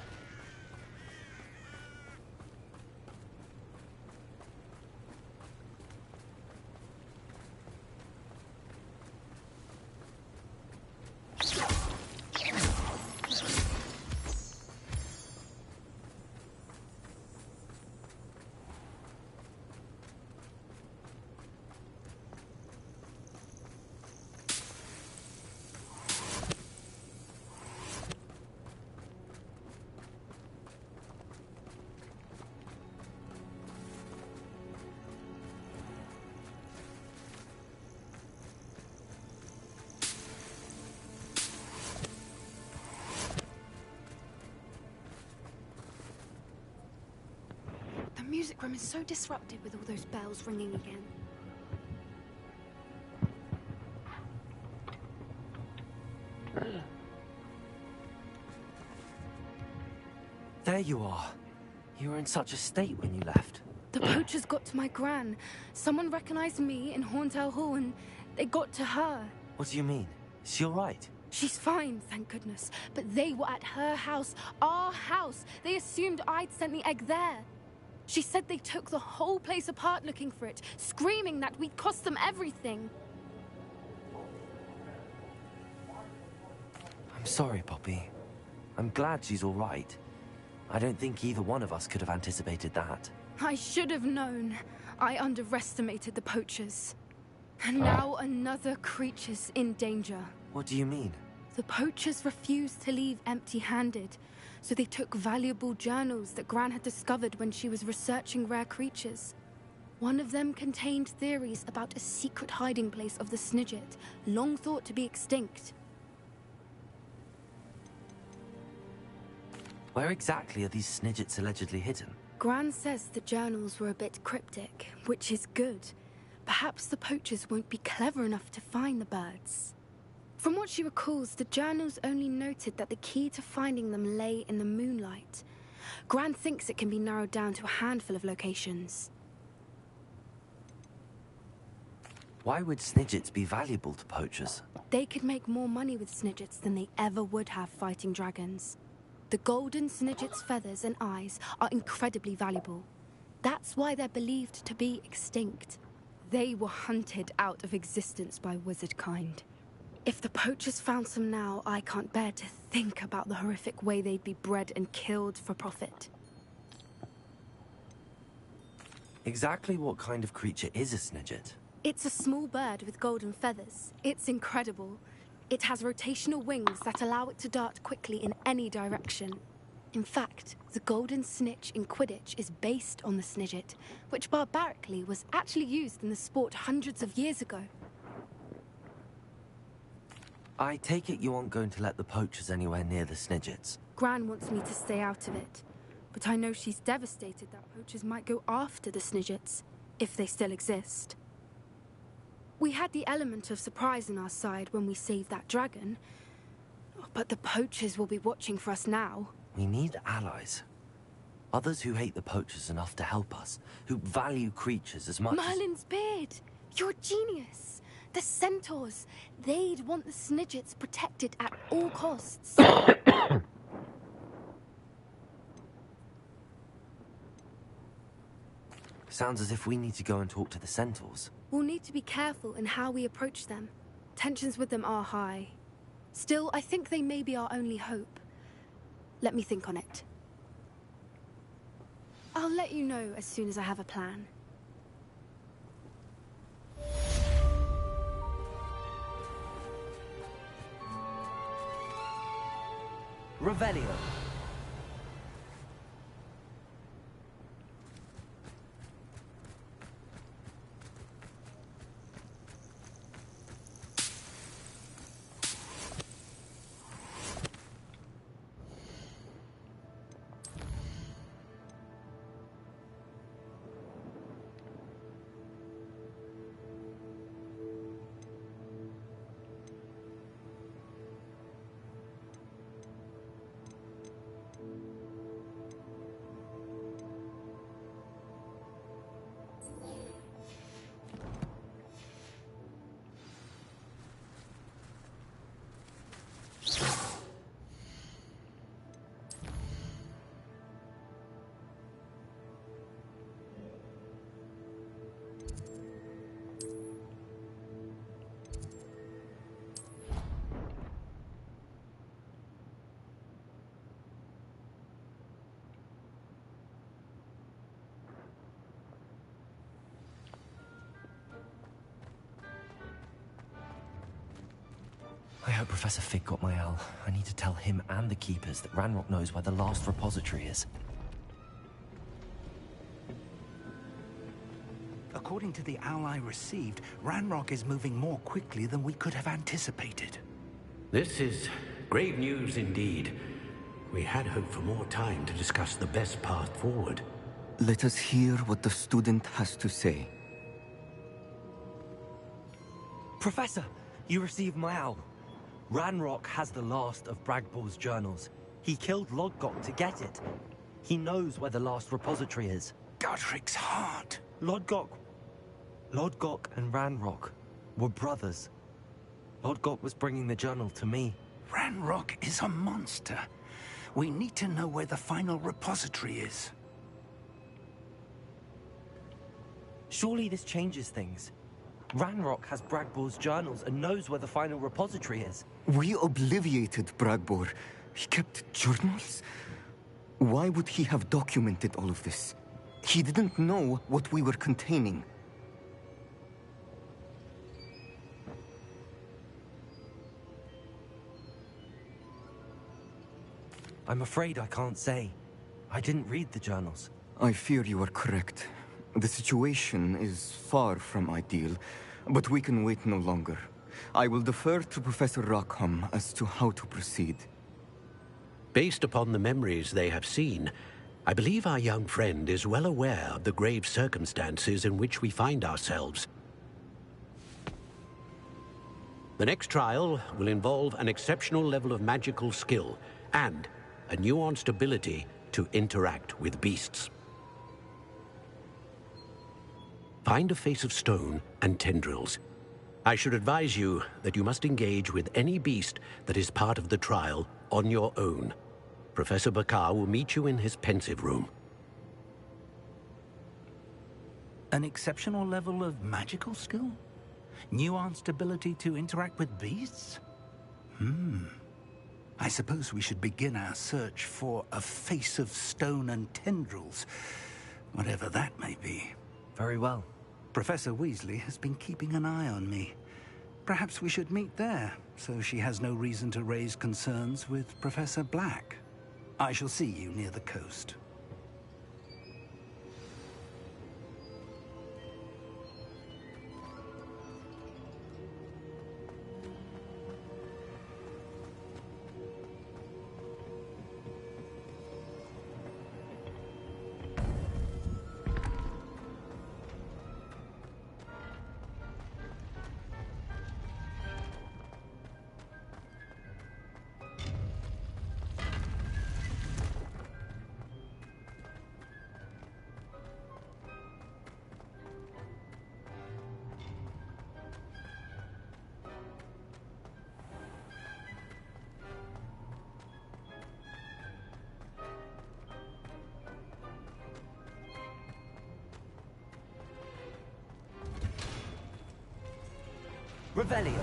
music room is so disrupted with all those bells ringing again. There you are. You were in such a state when you left. The poachers got to my gran. Someone recognized me in Horntail Hall and they got to her. What do you mean? Is she all right? She's fine, thank goodness. But they were at her house, our house. They assumed I'd sent the egg there. She said they took the whole place apart looking for it, screaming that we'd cost them everything. I'm sorry, Poppy. I'm glad she's all right. I don't think either one of us could have anticipated that. I should have known. I underestimated the poachers. And now another creature's in danger. What do you mean? The poachers refused to leave empty-handed, so they took valuable journals that Gran had discovered when she was researching rare creatures. One of them contained theories about a secret hiding place of the Snidget, long thought to be extinct. Where exactly are these Snidgets allegedly hidden? Gran says the journals were a bit cryptic, which is good. Perhaps the poachers won't be clever enough to find the birds. From what she recalls, the journals only noted that the key to finding them lay in the moonlight. Gran thinks it can be narrowed down to a handful of locations. Why would Snidgets be valuable to poachers? They could make more money with Snidgets than they ever would have fighting dragons. The golden Snidget's feathers and eyes are incredibly valuable. That's why they're believed to be extinct. They were hunted out of existence by wizard kind. If the poachers found some now, I can't bear to think about the horrific way they'd be bred and killed for profit. Exactly what kind of creature is a Snidget? It's a small bird with golden feathers. It's incredible. It has rotational wings that allow it to dart quickly in any direction. In fact, the golden snitch in Quidditch is based on the Snidget, which barbarically was actually used in the sport hundreds of years ago. I take it you aren't going to let the poachers anywhere near the Snidgets. Gran wants me to stay out of it, but I know she's devastated that poachers might go after the Snidgets, if they still exist. We had the element of surprise on our side when we saved that dragon, but the poachers will be watching for us now. We need allies. Others who hate the poachers enough to help us, who value creatures as much Merlin's beard! You're a genius! The centaurs! They'd want the Snidgets protected at all costs. Sounds as if we need to go and talk to the centaurs. We'll need to be careful in how we approach them. Tensions with them are high. Still, I think they may be our only hope. Let me think on it. I'll let you know as soon as I have a plan. Revelio. I hope Professor Fig got my owl. I need to tell him and the Keepers that Ranrock knows where the last repository is. According to the owl I received, Ranrock is moving more quickly than we could have anticipated. This is grave news indeed. We had hoped for more time to discuss the best path forward. Let us hear what the student has to say. Professor, you received my owl. Ranrock has the last of Bragbor's journals. He killed Lodgok to get it. He knows where the last repository is. Godric's heart. Lodgok and Ranrock were brothers. Lodgok was bringing the journal to me. Ranrock is a monster. We need to know where the final repository is. Surely this changes things. Ranrock has Bragbor's journals and knows where the final repository is. We obliviated Bragbor. He kept journals? Why would he have documented all of this? He didn't know what we were containing. I'm afraid I can't say. I didn't read the journals. I fear you are correct. The situation is far from ideal, but we can wait no longer. I will defer to Professor Rockham as to how to proceed. Based upon the memories they have seen, I believe our young friend is well aware of the grave circumstances in which we find ourselves. The next trial will involve an exceptional level of magical skill and a nuanced ability to interact with beasts. Find a face of stone and tendrils. I should advise you that you must engage with any beast that is part of the trial on your own. Professor Bakar will meet you in his pensive room. An exceptional level of magical skill? Nuanced ability to interact with beasts? I suppose we should begin our search for a face of stone and tendrils, whatever that may be. Very well. Professor Weasley has been keeping an eye on me. Perhaps we should meet there, so she has no reason to raise concerns with Professor Black. I shall see you near the coast. Revelio.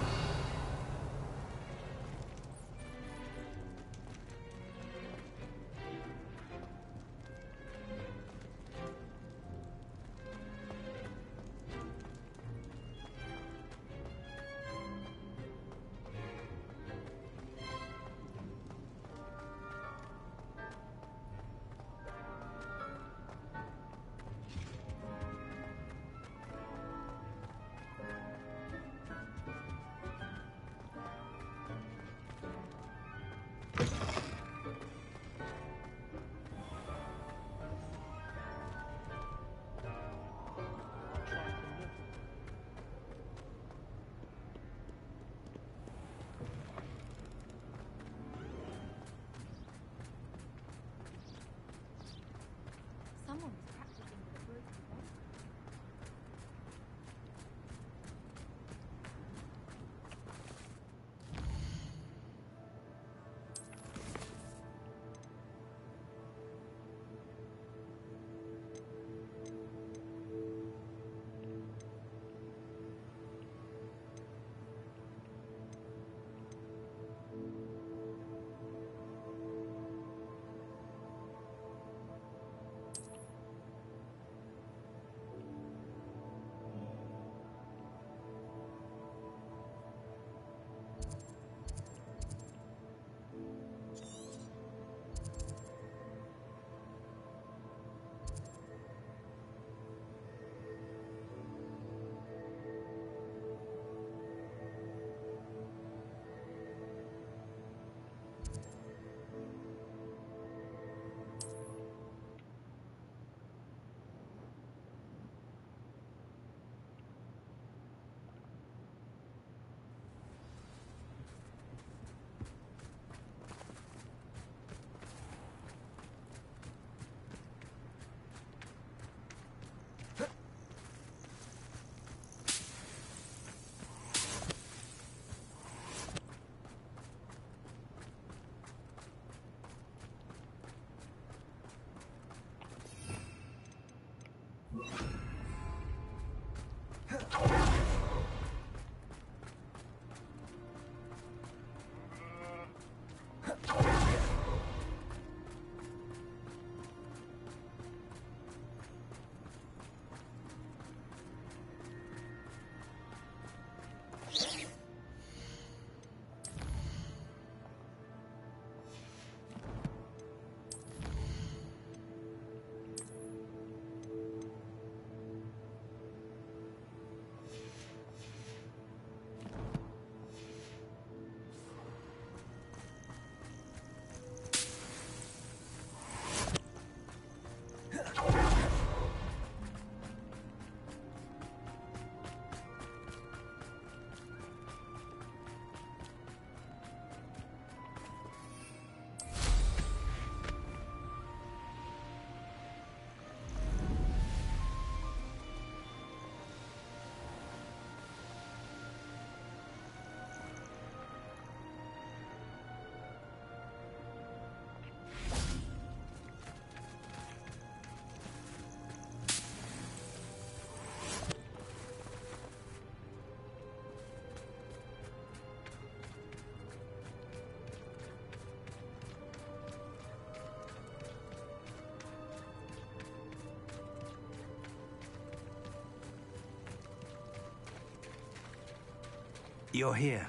You're here.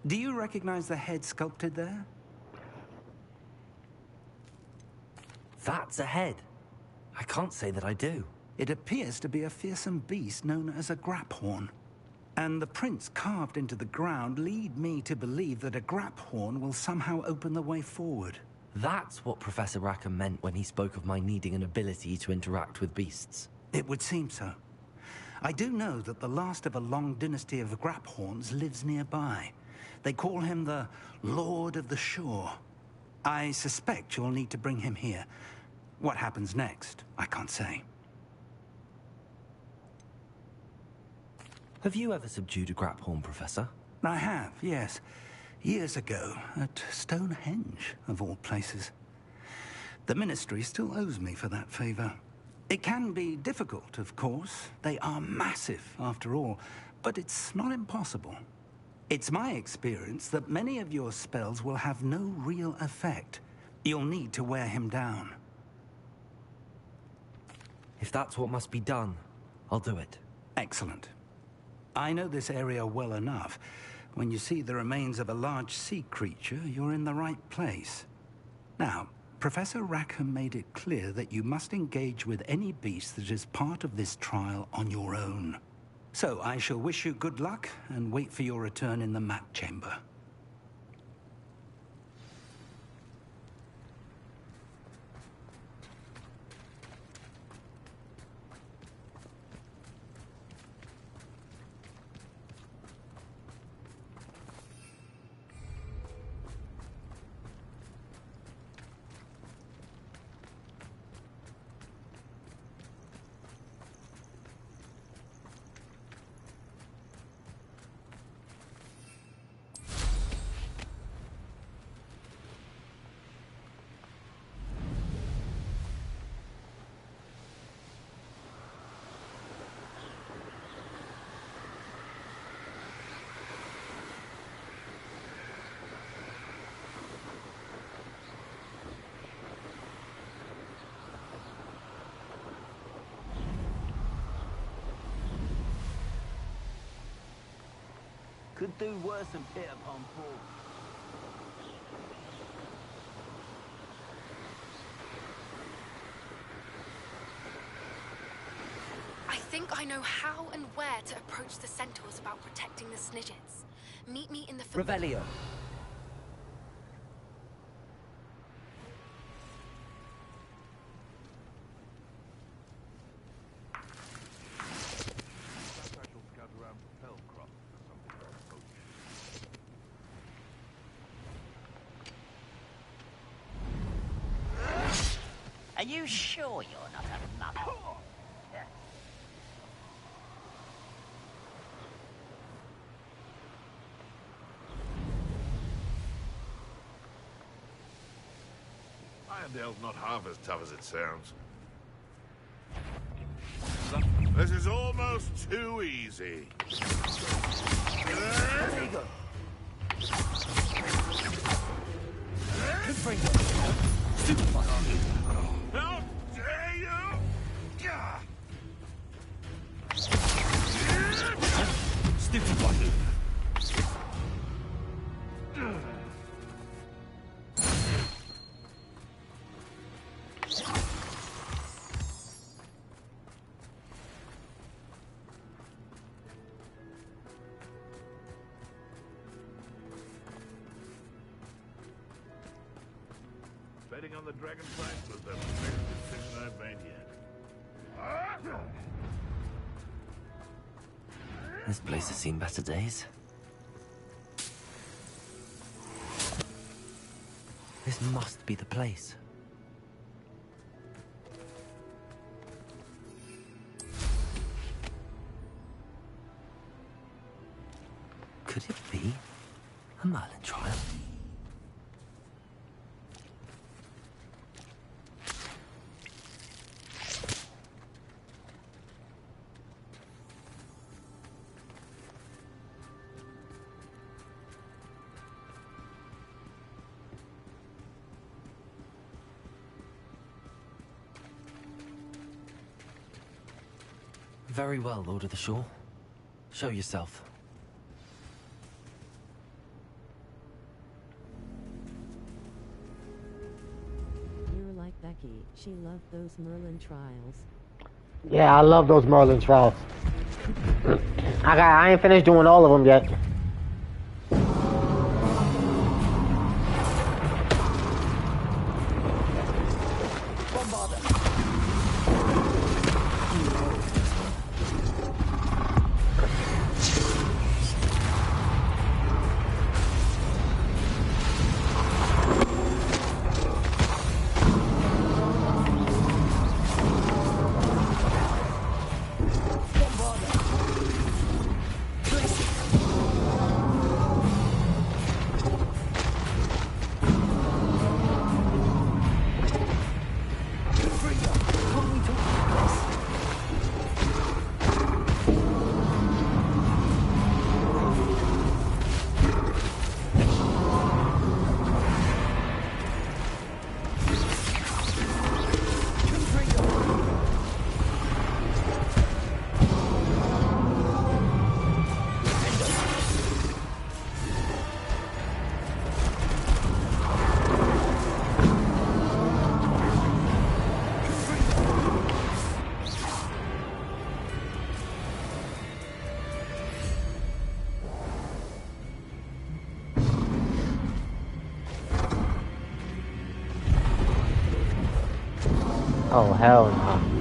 Do you recognize the head sculpted there? That's a head. I can't say that I do. It appears to be a fearsome beast known as a graphorn. And the prints carved into the ground lead me to believe that a graphorn will somehow open the way forward. That's what Professor Rackham meant when he spoke of my needing an ability to interact with beasts. It would seem so. I do know that the last of a long dynasty of graphorns lives nearby. They call him the Lord of the Shore. I suspect you'll need to bring him here. What happens next, I can't say. Have you ever subdued a graphorn, Professor? I have, yes. Years ago, at Stonehenge, of all places. The Ministry still owes me for that favor. It can be difficult, of course. They are massive, after all, but it's not impossible. It's my experience that many of your spells will have no real effect. You'll need to wear him down. If that's what must be done, I'll do it. Excellent. I know this area well enough. When you see the remains of a large sea creature, you're in the right place. Now, Professor Rackham made it clear that you must engage with any beast that is part of this trial on your own. So I shall wish you good luck and wait for your return in the map chamber. Could do worse than Peter upon Paul. I think I know how and where to approach the centaurs about protecting the Snidgets. Meet me in the... Revelio. Are you sure you're not a mummy? Irondale's not half as tough as it sounds. This is almost too easy. There you go. Good bring it. Super fun. How dare you! Stupid one. Betting on the dragon price was the biggest decision I've made yet. This place has seen better days. This must be the place. Could it be a Merlin trial? Very well, Lord of the Shore. Show yourself. Becky. She loved those Merlin trials. Yeah, I love those Merlin trials. I ain't finished doing all of them yet. Oh, hell no.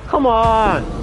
Come on!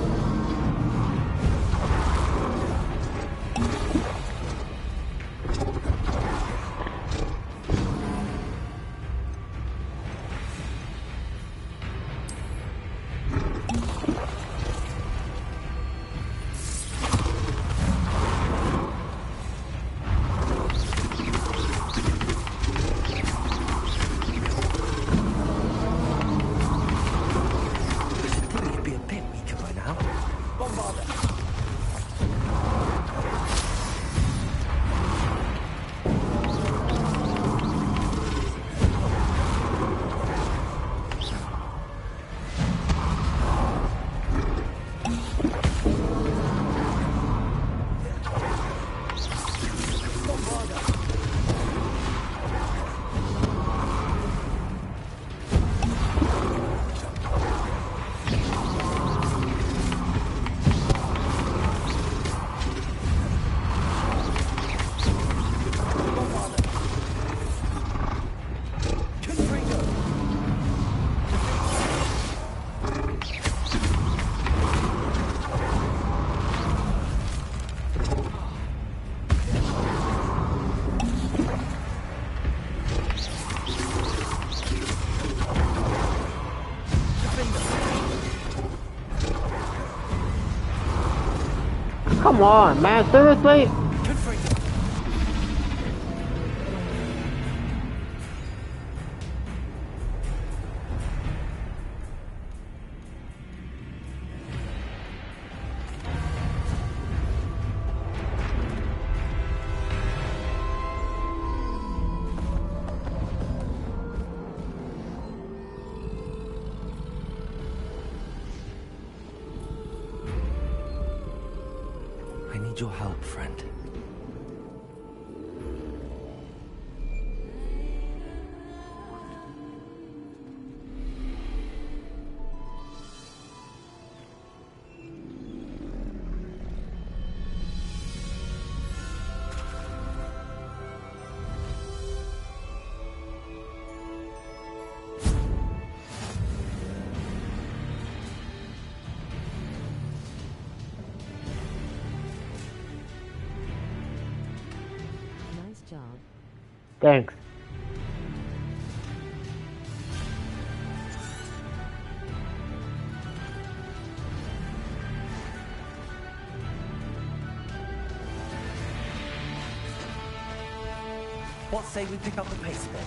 Come on, man, seriously? I need your help, friend. Thanks. What say we pick up the pace a bit?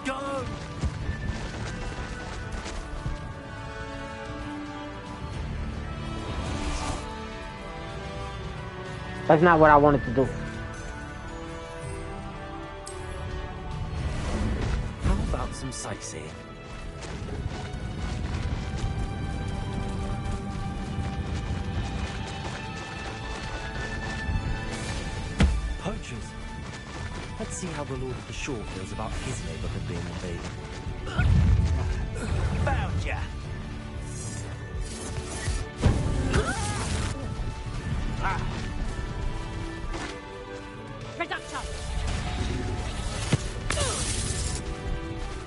Go! That's not what I wanted to do. How about some sightseeing? Poachers. Let's see how the Lord of the Shore feels about his neighborhood being invaded. Found ya! Production!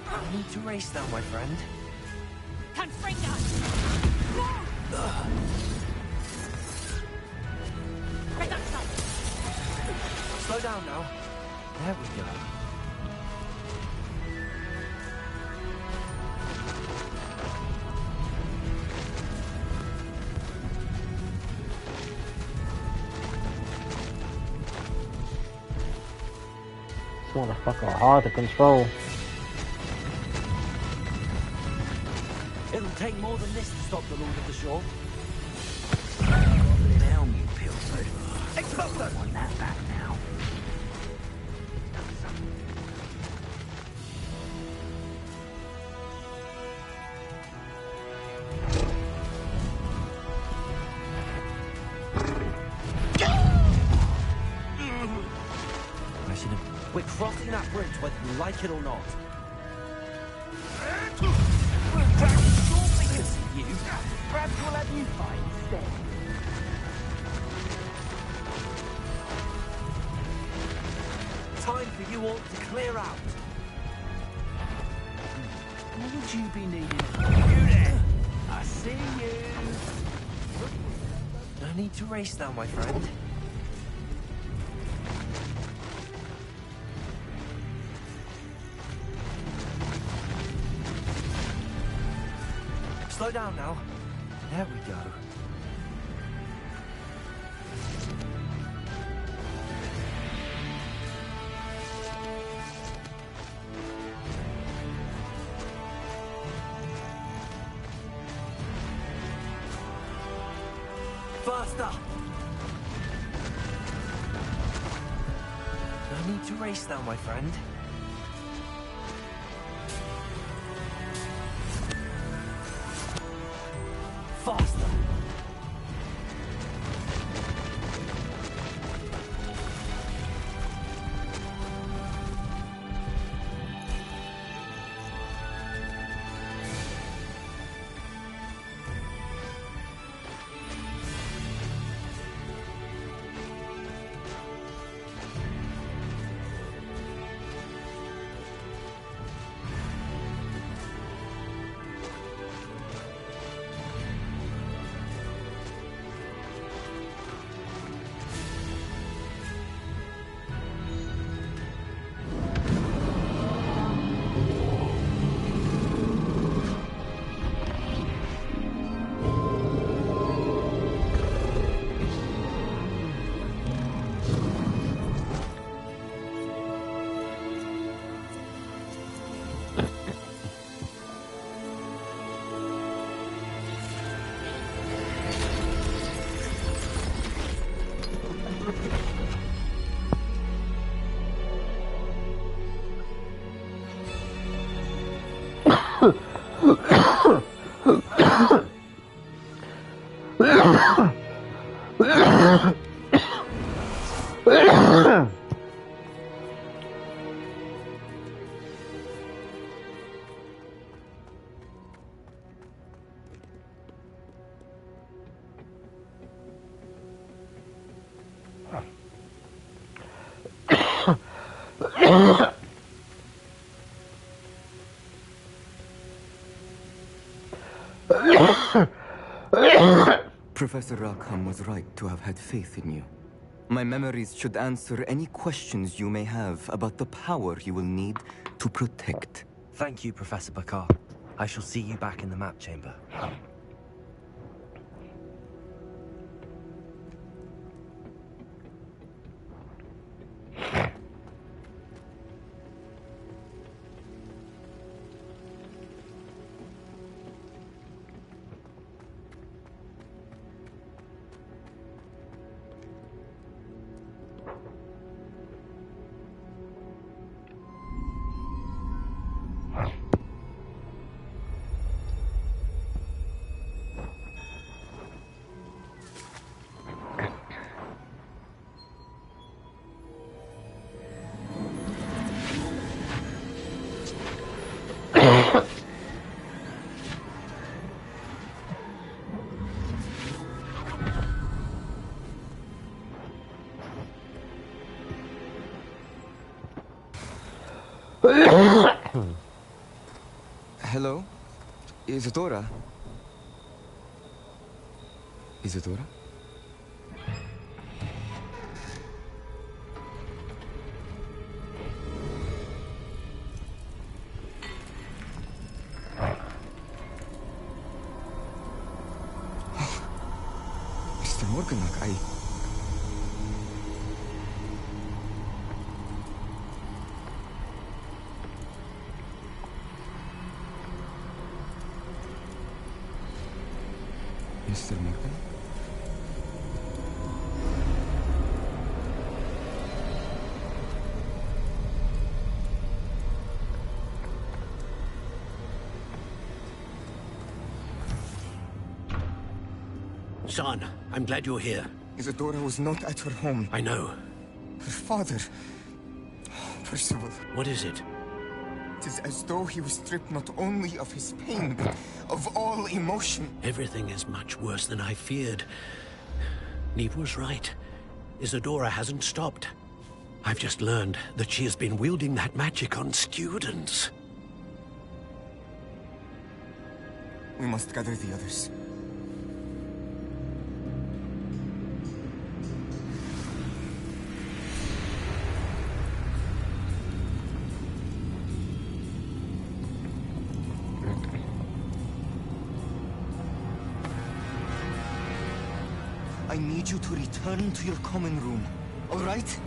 I need to race now, my friend. Confringo! Production! Slow down now. There we go. This motherfucker hard to control. It'll take more than this to stop the Lord of the Shore. Down, you pilfered. Explosive! I want that back now. We're crossing that bridge whether you like it or not. We're dragging short because of you. Perhaps we'll have you fight instead. Time for you all to clear out. What would you be needing? You there! I see you. No need to race now, my friend. Slow down now. There we go. Faster! No need to race now, my friend. Faster! Professor Rackham was right to have had faith in you. My memories should answer any questions you may have about the power you will need to protect. Thank you, Professor Bakar. I shall see you back in the map chamber. Hello? Isadora? Isadora? Mr. Morganlock, Mr. Morgan? Son, I'm glad you're here. Isadora was not at her home. I know. Her father... Percival. What is it? It is as though he was stripped not only of his pain, but of all emotion. Everything is much worse than I feared. Neve was right. Isadora hasn't stopped. I've just learned that she has been wielding that magic on students. We must gather the others. I need you to return to your common room, all right?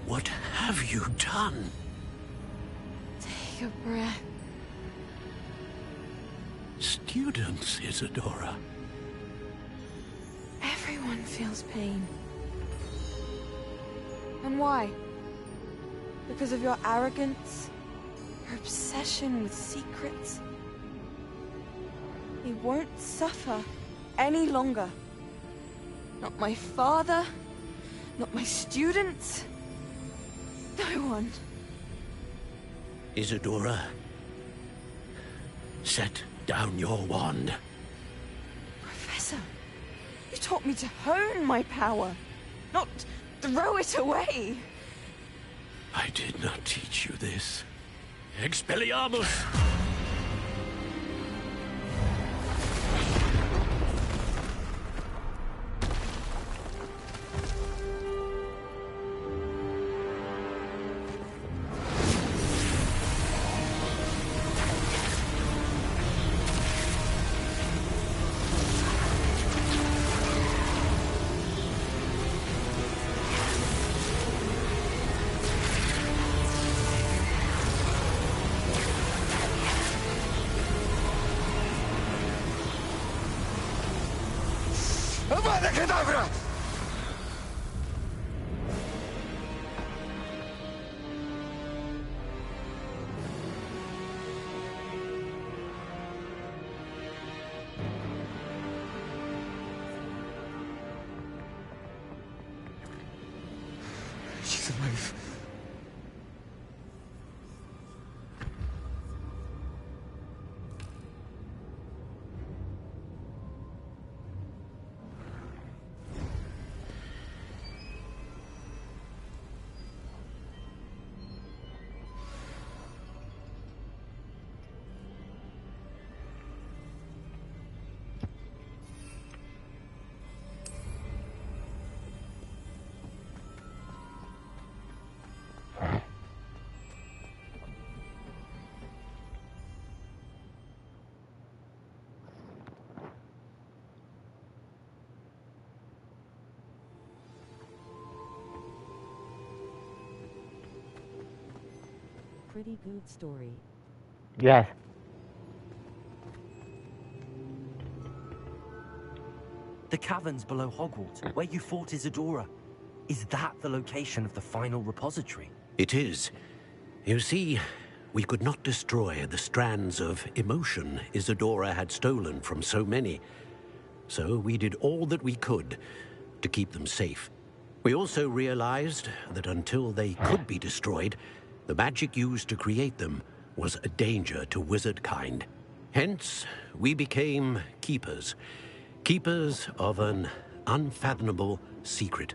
What have you done? Take a breath. Students, Isadora. Everyone feels pain. And why? Because of your arrogance? Your obsession with secrets? He won't suffer any longer. Not my father, not my students, no one. Isadora, set down your wand. Professor, you taught me to hone my power, not throw it away. I did not teach you this. Expelliarmus! Avada Kedavra! She's alive. pretty good story. Yes. The caverns below Hogwarts, where you fought Isadora. Is that the location of the final repository? It is. You see, we could not destroy the strands of emotion Isadora had stolen from so many. So we did all that we could to keep them safe. We also realized that until they could be destroyed, the magic used to create them was a danger to wizard kind. Hence, we became keepers. Keepers of an unfathomable secret.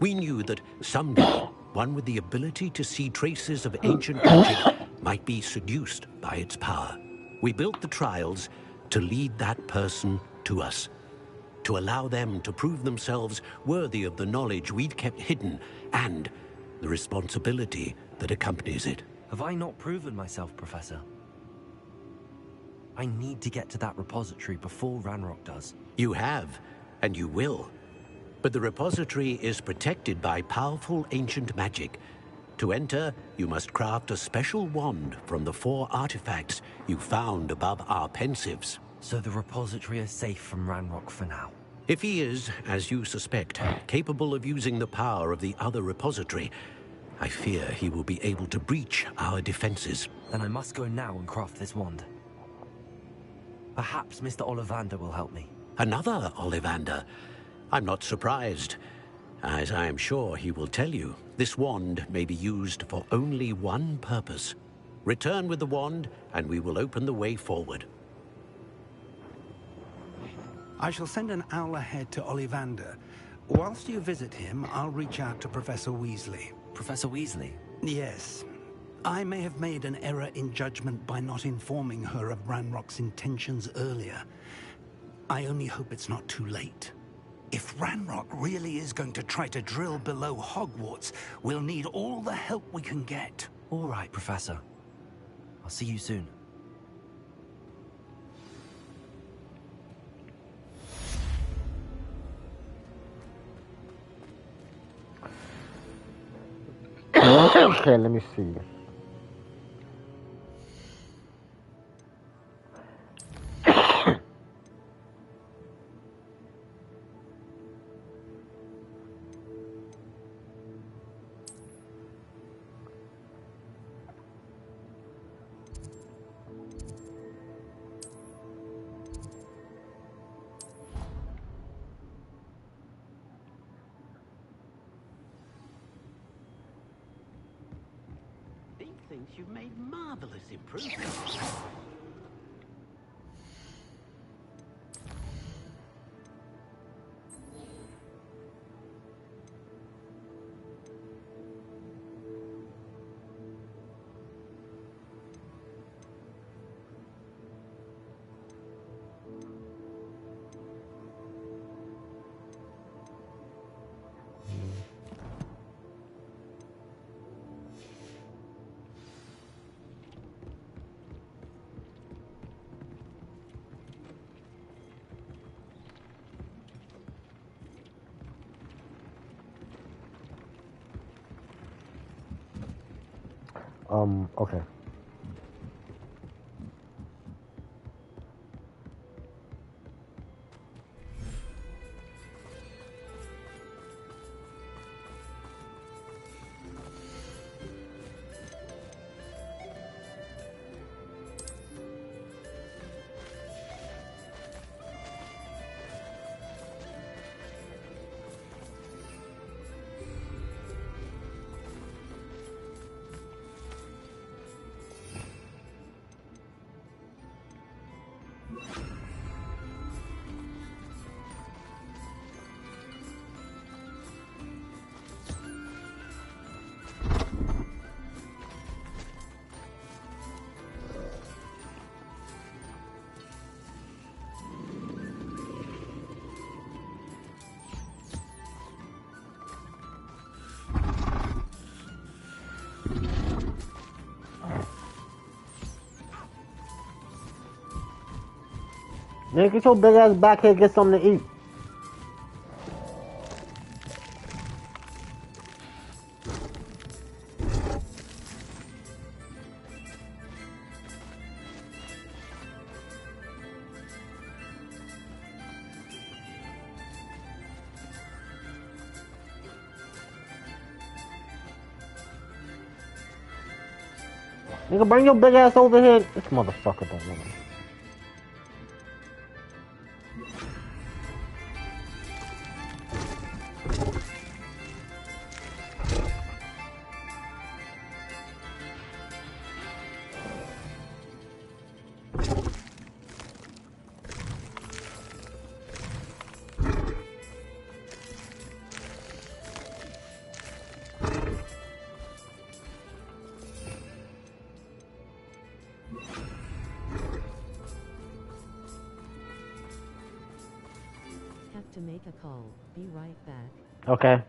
We knew that someday, one with the ability to see traces of ancient magic might be seduced by its power. We built the trials to lead that person to us, to allow them to prove themselves worthy of the knowledge we'd kept hidden and the responsibility that accompanies it. Have I not proven myself, Professor? I need to get to that repository before Ranrock does. You have, and you will. But the repository is protected by powerful ancient magic. To enter, you must craft a special wand from the 4 artifacts you found above our pensives. So the repository is safe from Ranrock for now? If he is, as you suspect, capable of using the power of the other repository, I fear he will be able to breach our defenses. Then I must go now and craft this wand. Perhaps Mr. Ollivander will help me. Another Ollivander? I'm not surprised. As I am sure he will tell you, this wand may be used for only one purpose. Return with the wand, and we will open the way forward. I shall send an owl ahead to Ollivander. Whilst you visit him, I'll reach out to Professor Weasley. Professor Weasley? Yes. I may have made an error in judgment by not informing her of Ranrock's intentions earlier. I only hope it's not too late. If Ranrock really is going to try to drill below Hogwarts, we'll need all the help we can get. All right, Professor. I'll see you soon. Okay, let me see. Thinks you've made marvelous improvements. Okay. Man, get your big ass back here and get something to eat. Nigga, bring your big ass over here. This motherfucker don't want to. Have to make a call. Be right back. Okay.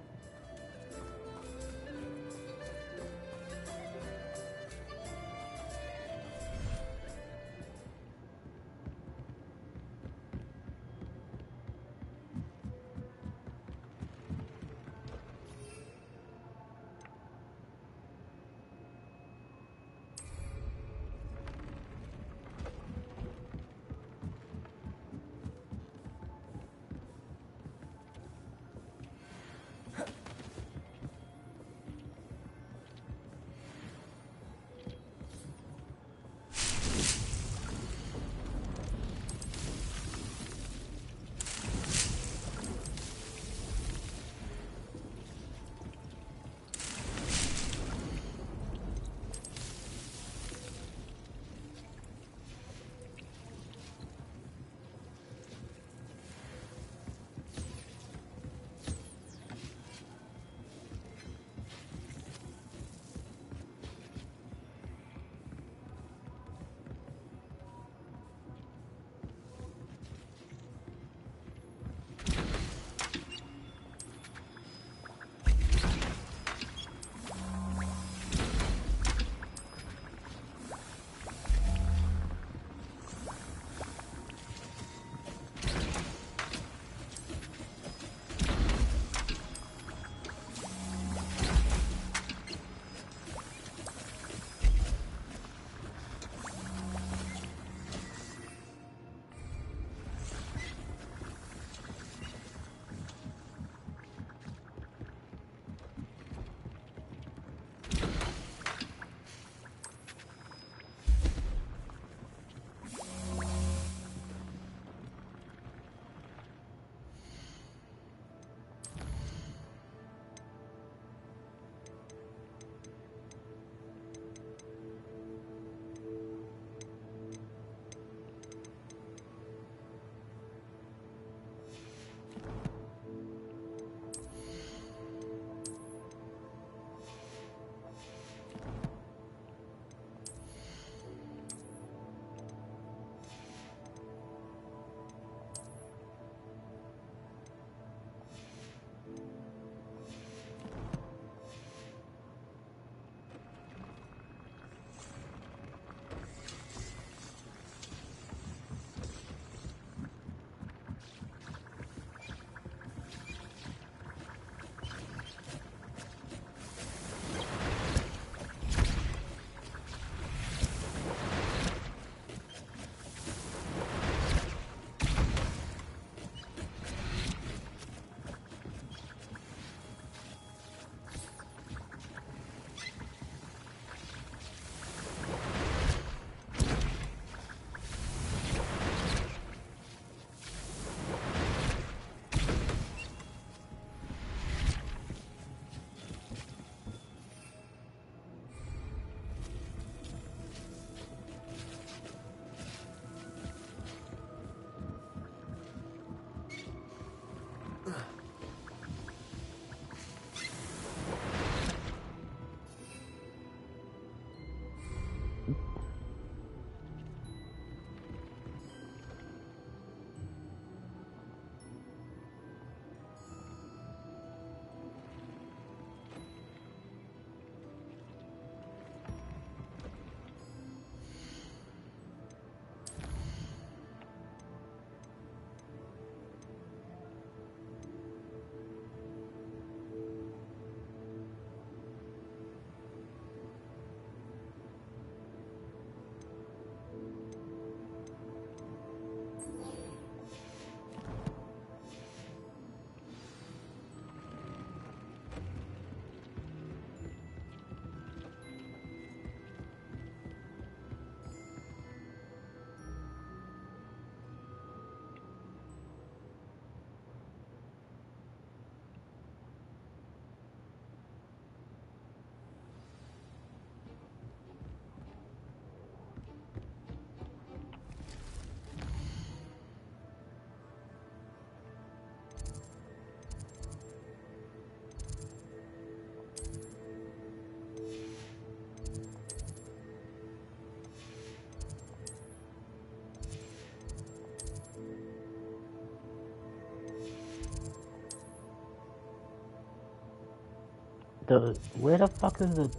Where the fuck is the...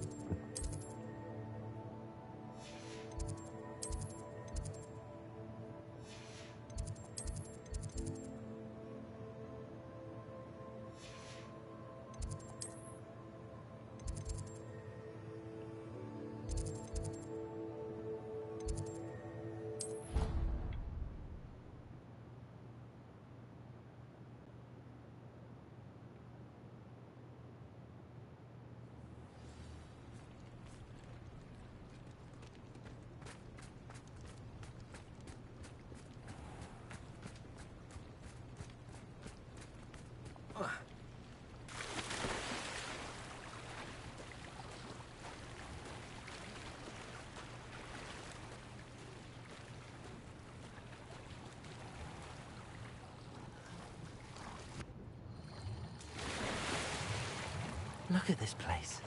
Look at this place.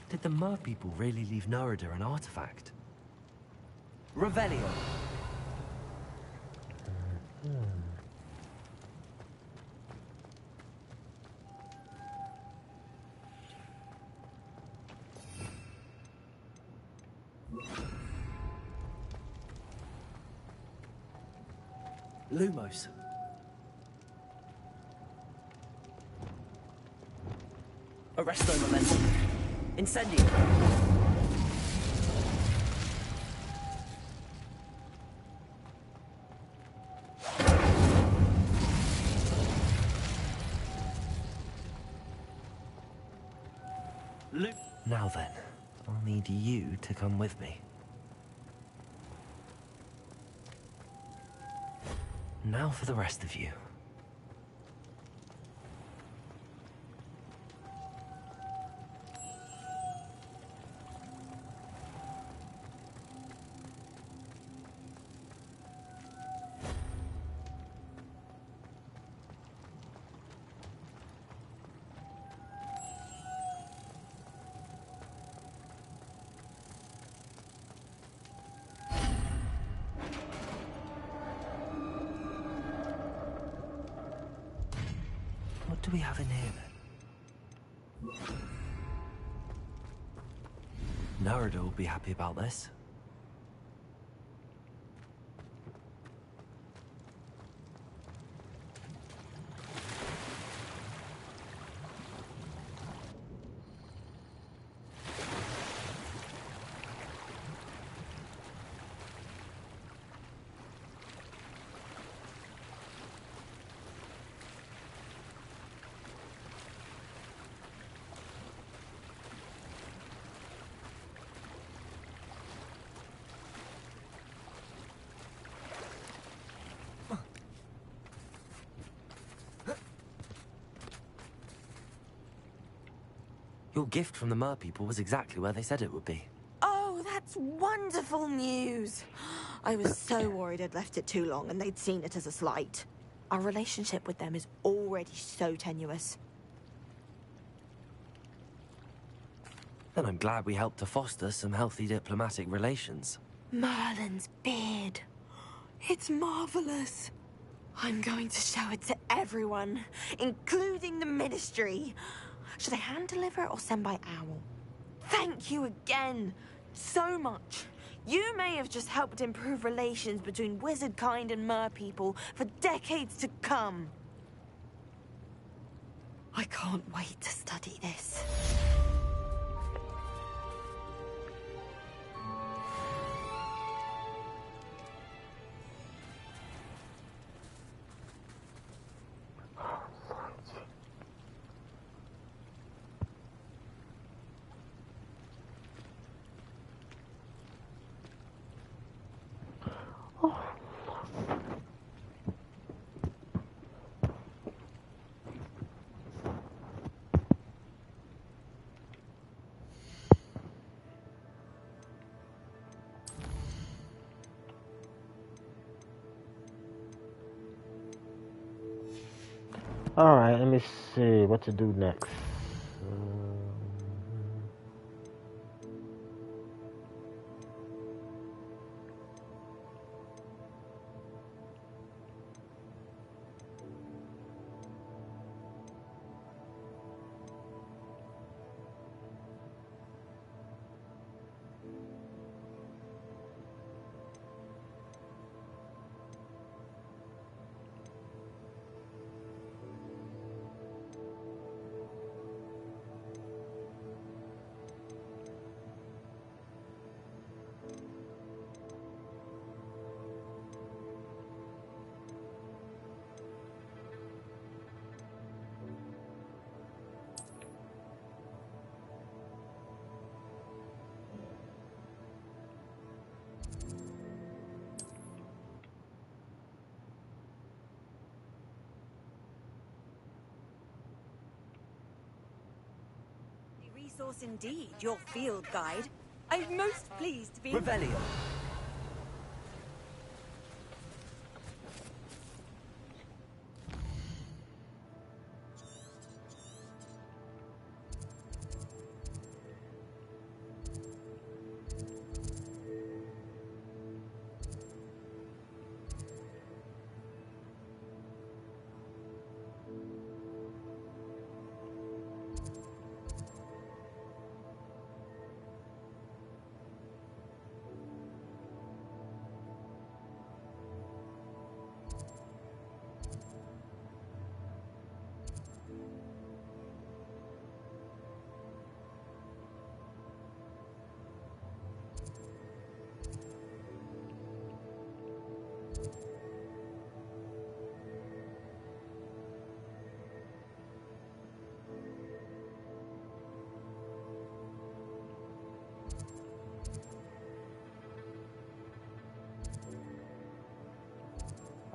Did the Mer people really leave Nerida an artifact? Revelio! Lumos. Arresto momentum. Incendio. Now then, I'll need you to come with me. Now for the rest of you. What do we have in here then? Nerida will be happy about this. Your gift from the Mer people was exactly where they said it would be. Oh, that's wonderful news. I was so worried I'd left it too long and they'd seen it as a slight. Our relationship with them is already so tenuous. Then I'm glad we helped to foster some healthy diplomatic relations. Merlin's beard. It's marvelous. I'm going to show it to everyone, including the Ministry. Should I hand deliver it or send by owl? Thank you again so much. You may have just helped improve relations between wizard kind and Mer people for decades to come. I can't wait to study this. Alright, let me see what to do next. resource indeed, your field guide. I'm most pleased to be... Revelio.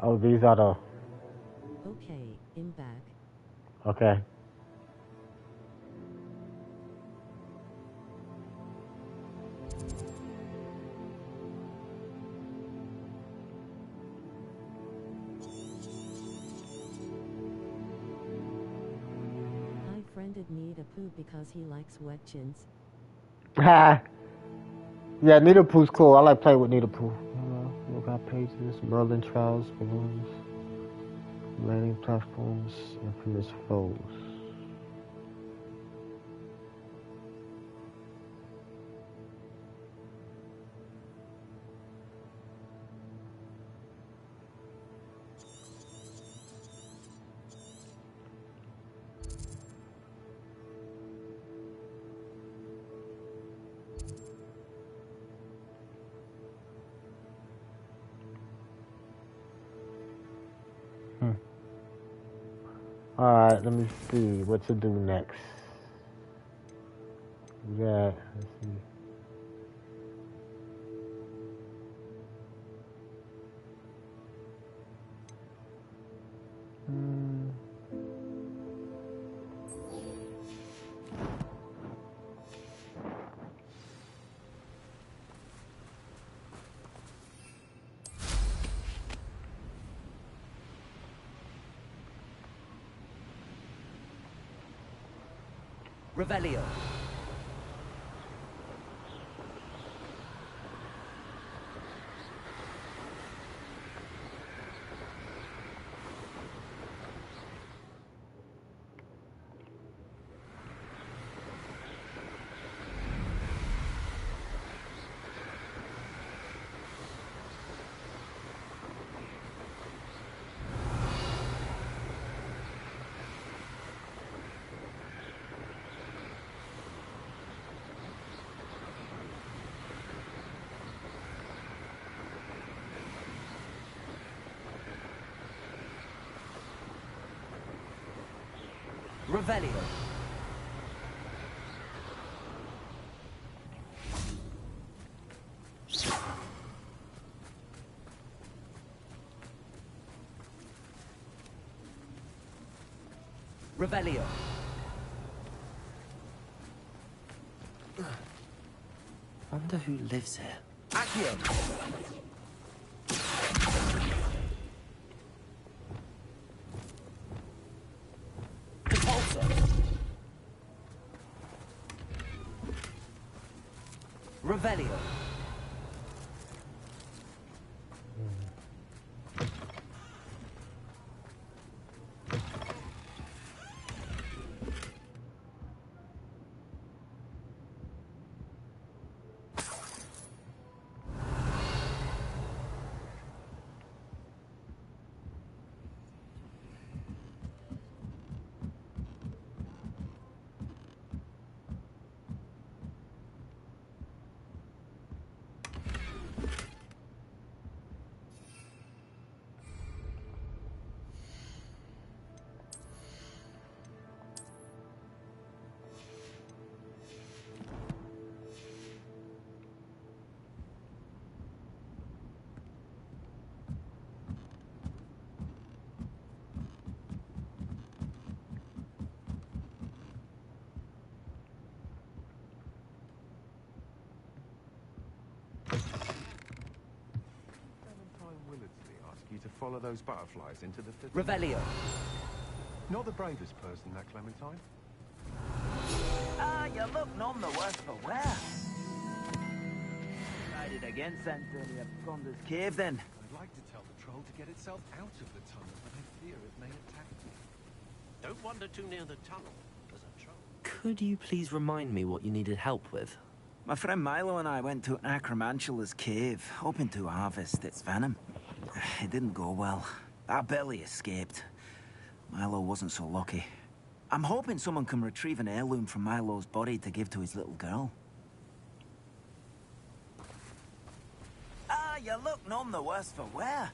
Oh, these are the... Okay, I'm back. Okay. I friended Needapoo because he likes wet chins. Yeah, Needapoo's cool. I like playing with Needapoo. Lookout pages, Merlin trials, balloons, landing platforms, infamous foes. Alright, let me see what to do next. Yeah, let's see. Revelio. Revelio. Revelio. Wonder who lives here. Accio. Revelio. follow those butterflies into the... Revelio. Not the bravest person, that Clementine. Ah, you look none the worse for wear. Decided against entering Absconder's cave, then. I'd like to tell the troll to get itself out of the tunnel, but I fear it may attack me. Don't wander too near the tunnel. There's a troll. Could you please remind me what you needed help with? My friend Milo and I went to an Acromantula's cave, hoping to harvest its venom. It didn't go well. Our belly escaped. Milo wasn't so lucky. I'm hoping someone can retrieve an heirloom from Milo's body to give to his little girl. Ah, you look none the worse for wear.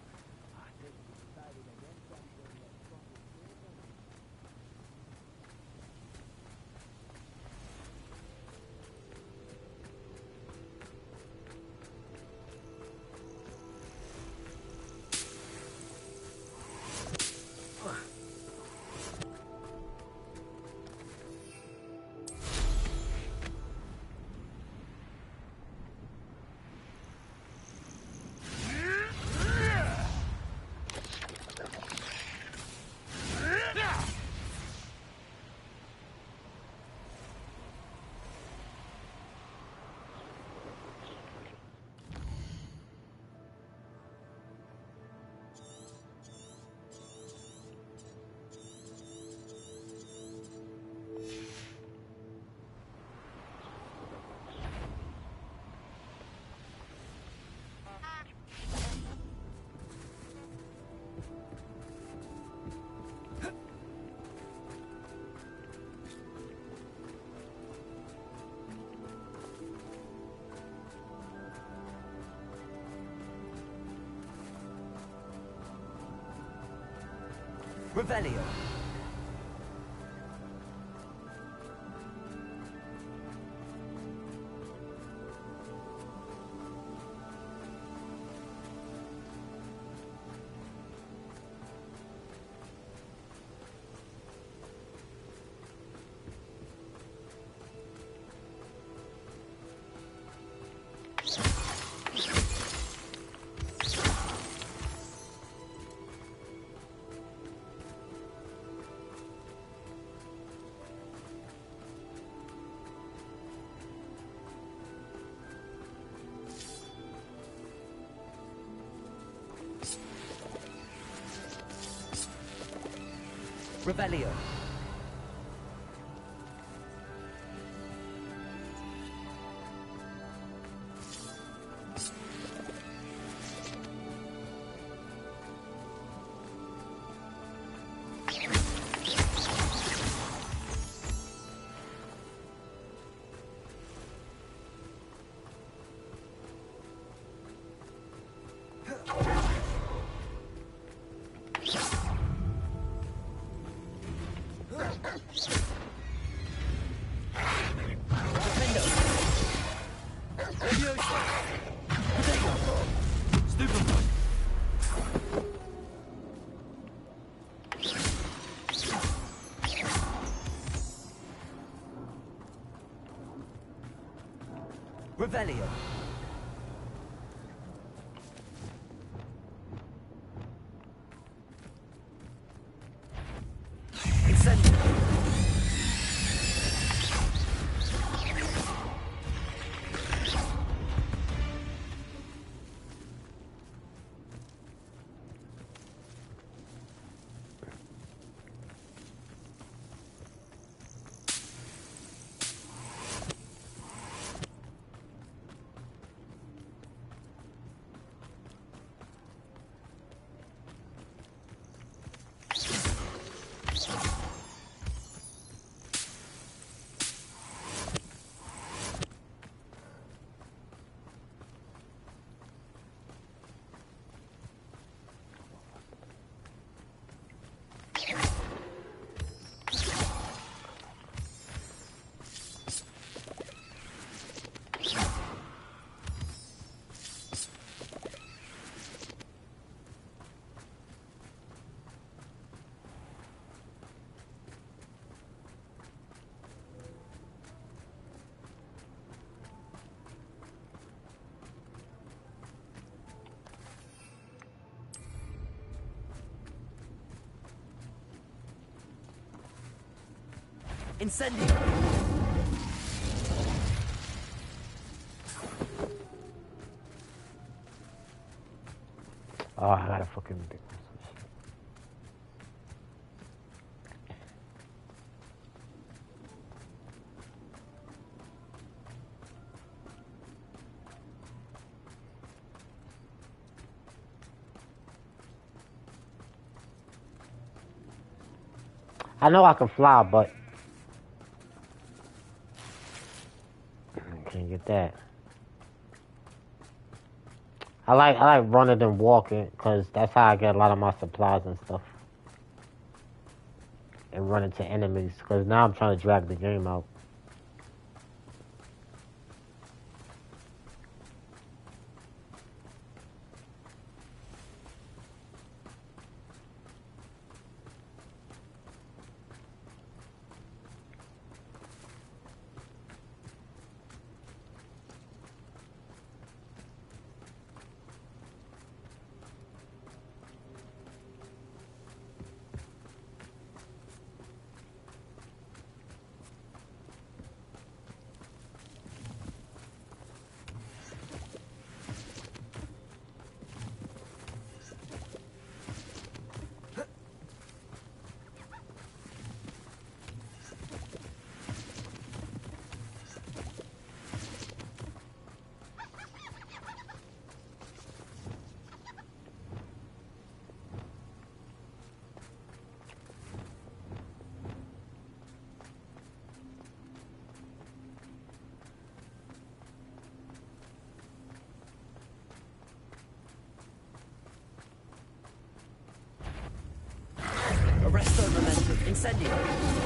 Revelio. Revelio. Revelio. Incendio. Incendio! Oh, I gotta fucking do this. I know I can fly, but I can't get that. I like running and walking because that's how I get a lot of my supplies and stuff. And running to enemies because now I'm trying to drag the game out. Arresto momentum. Incendio!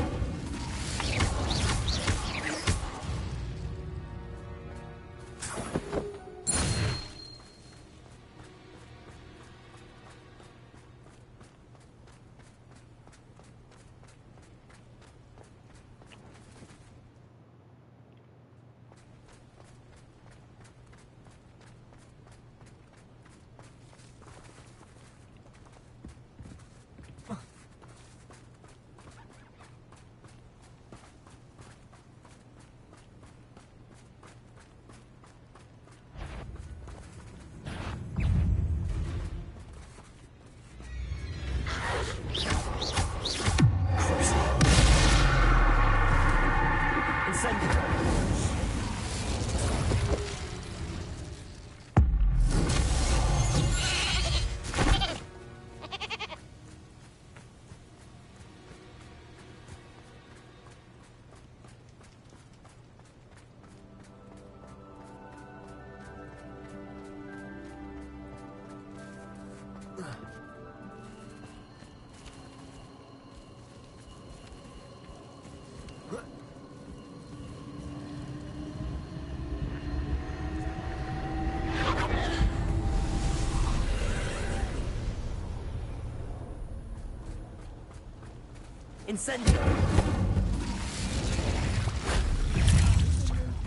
Incendio!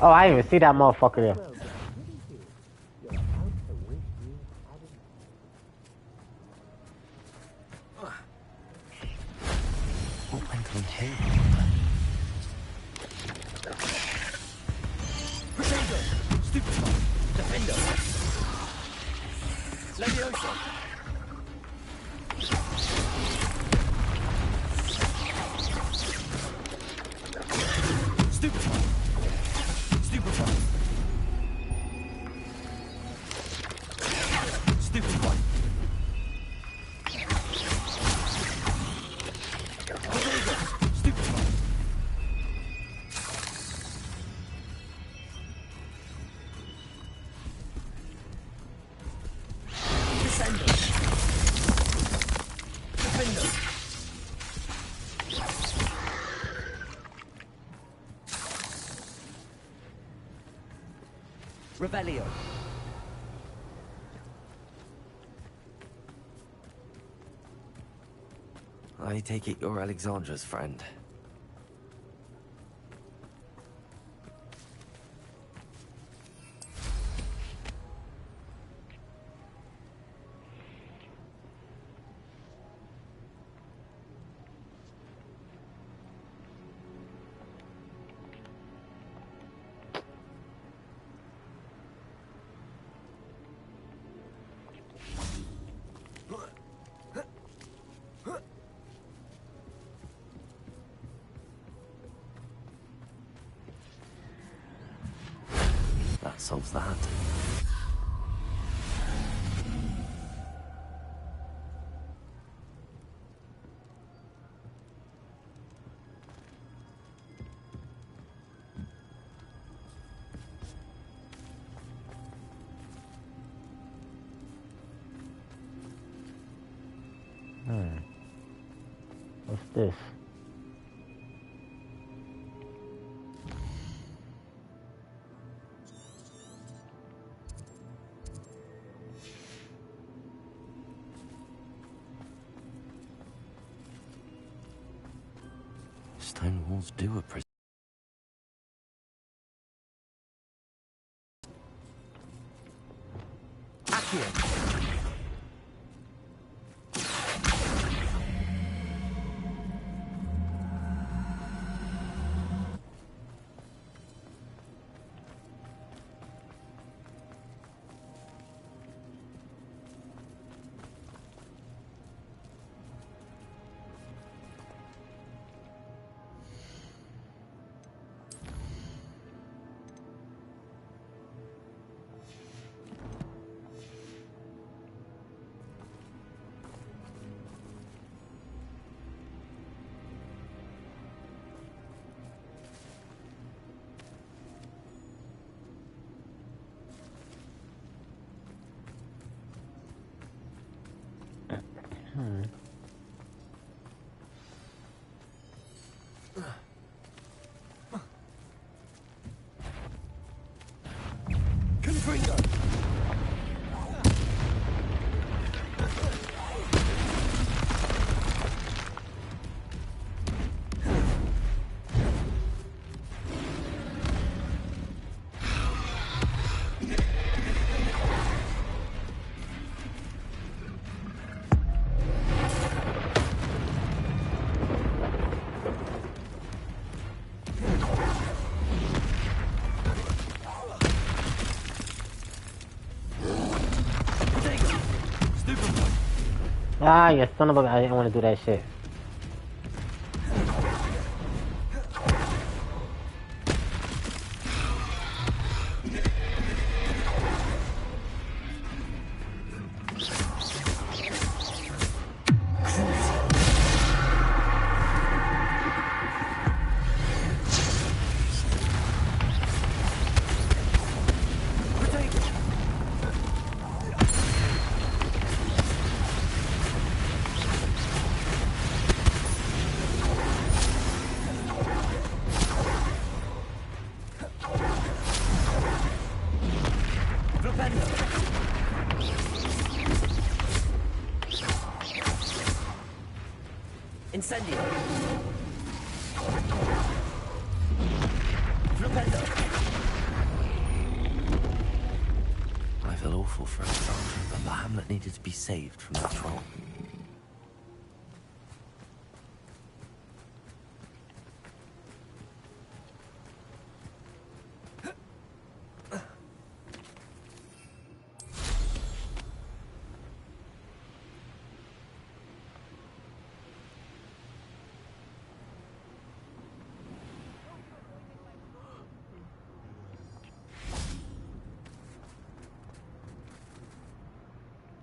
Oh, I didn't even see that motherfucker there. What went on here? Crescendo! Stupefy! Defender! Leviosa! Stupefy! Stupefy! Stupefy! Stupefy! Descendo! Defender! Revelio. I take it you're Alexandra's friend. solves that. What's this? Stone walls do a prison. Confringo! Ah, you son of a... I didn't want to do that shit. Incendio! Flipendo! I feel awful for Alexandra, but the hamlet needed to be saved from that troll.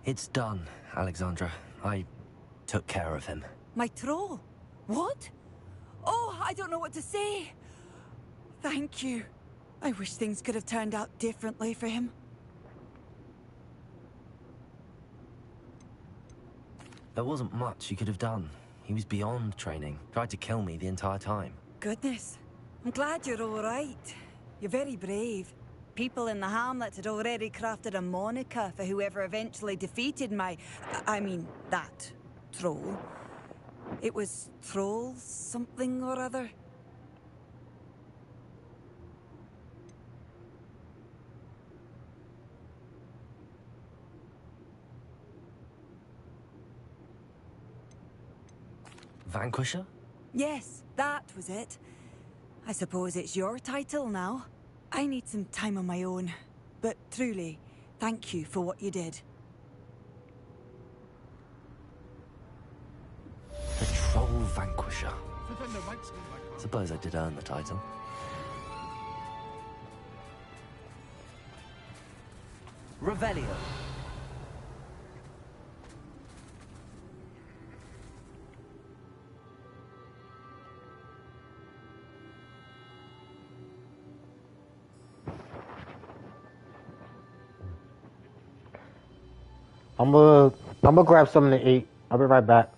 It's done, Alexandra. I took care of him. My troll? What? Oh, I don't know what to say. Thank you. I wish things could have turned out differently for him. There wasn't much you could have done. He was beyond training. Tried to kill me the entire time. Goodness. I'm glad you're all right. You're very brave. People in the hamlet had already crafted a moniker for whoever eventually defeated that troll. It was Troll something or other. Vanquisher? Yes, that was it. I suppose it's your title now. I need some time on my own. But truly, thank you for what you did. The Troll Vanquisher. Suppose I did earn the title. Revelio. I'm gonna grab something to eat. I'll be right back.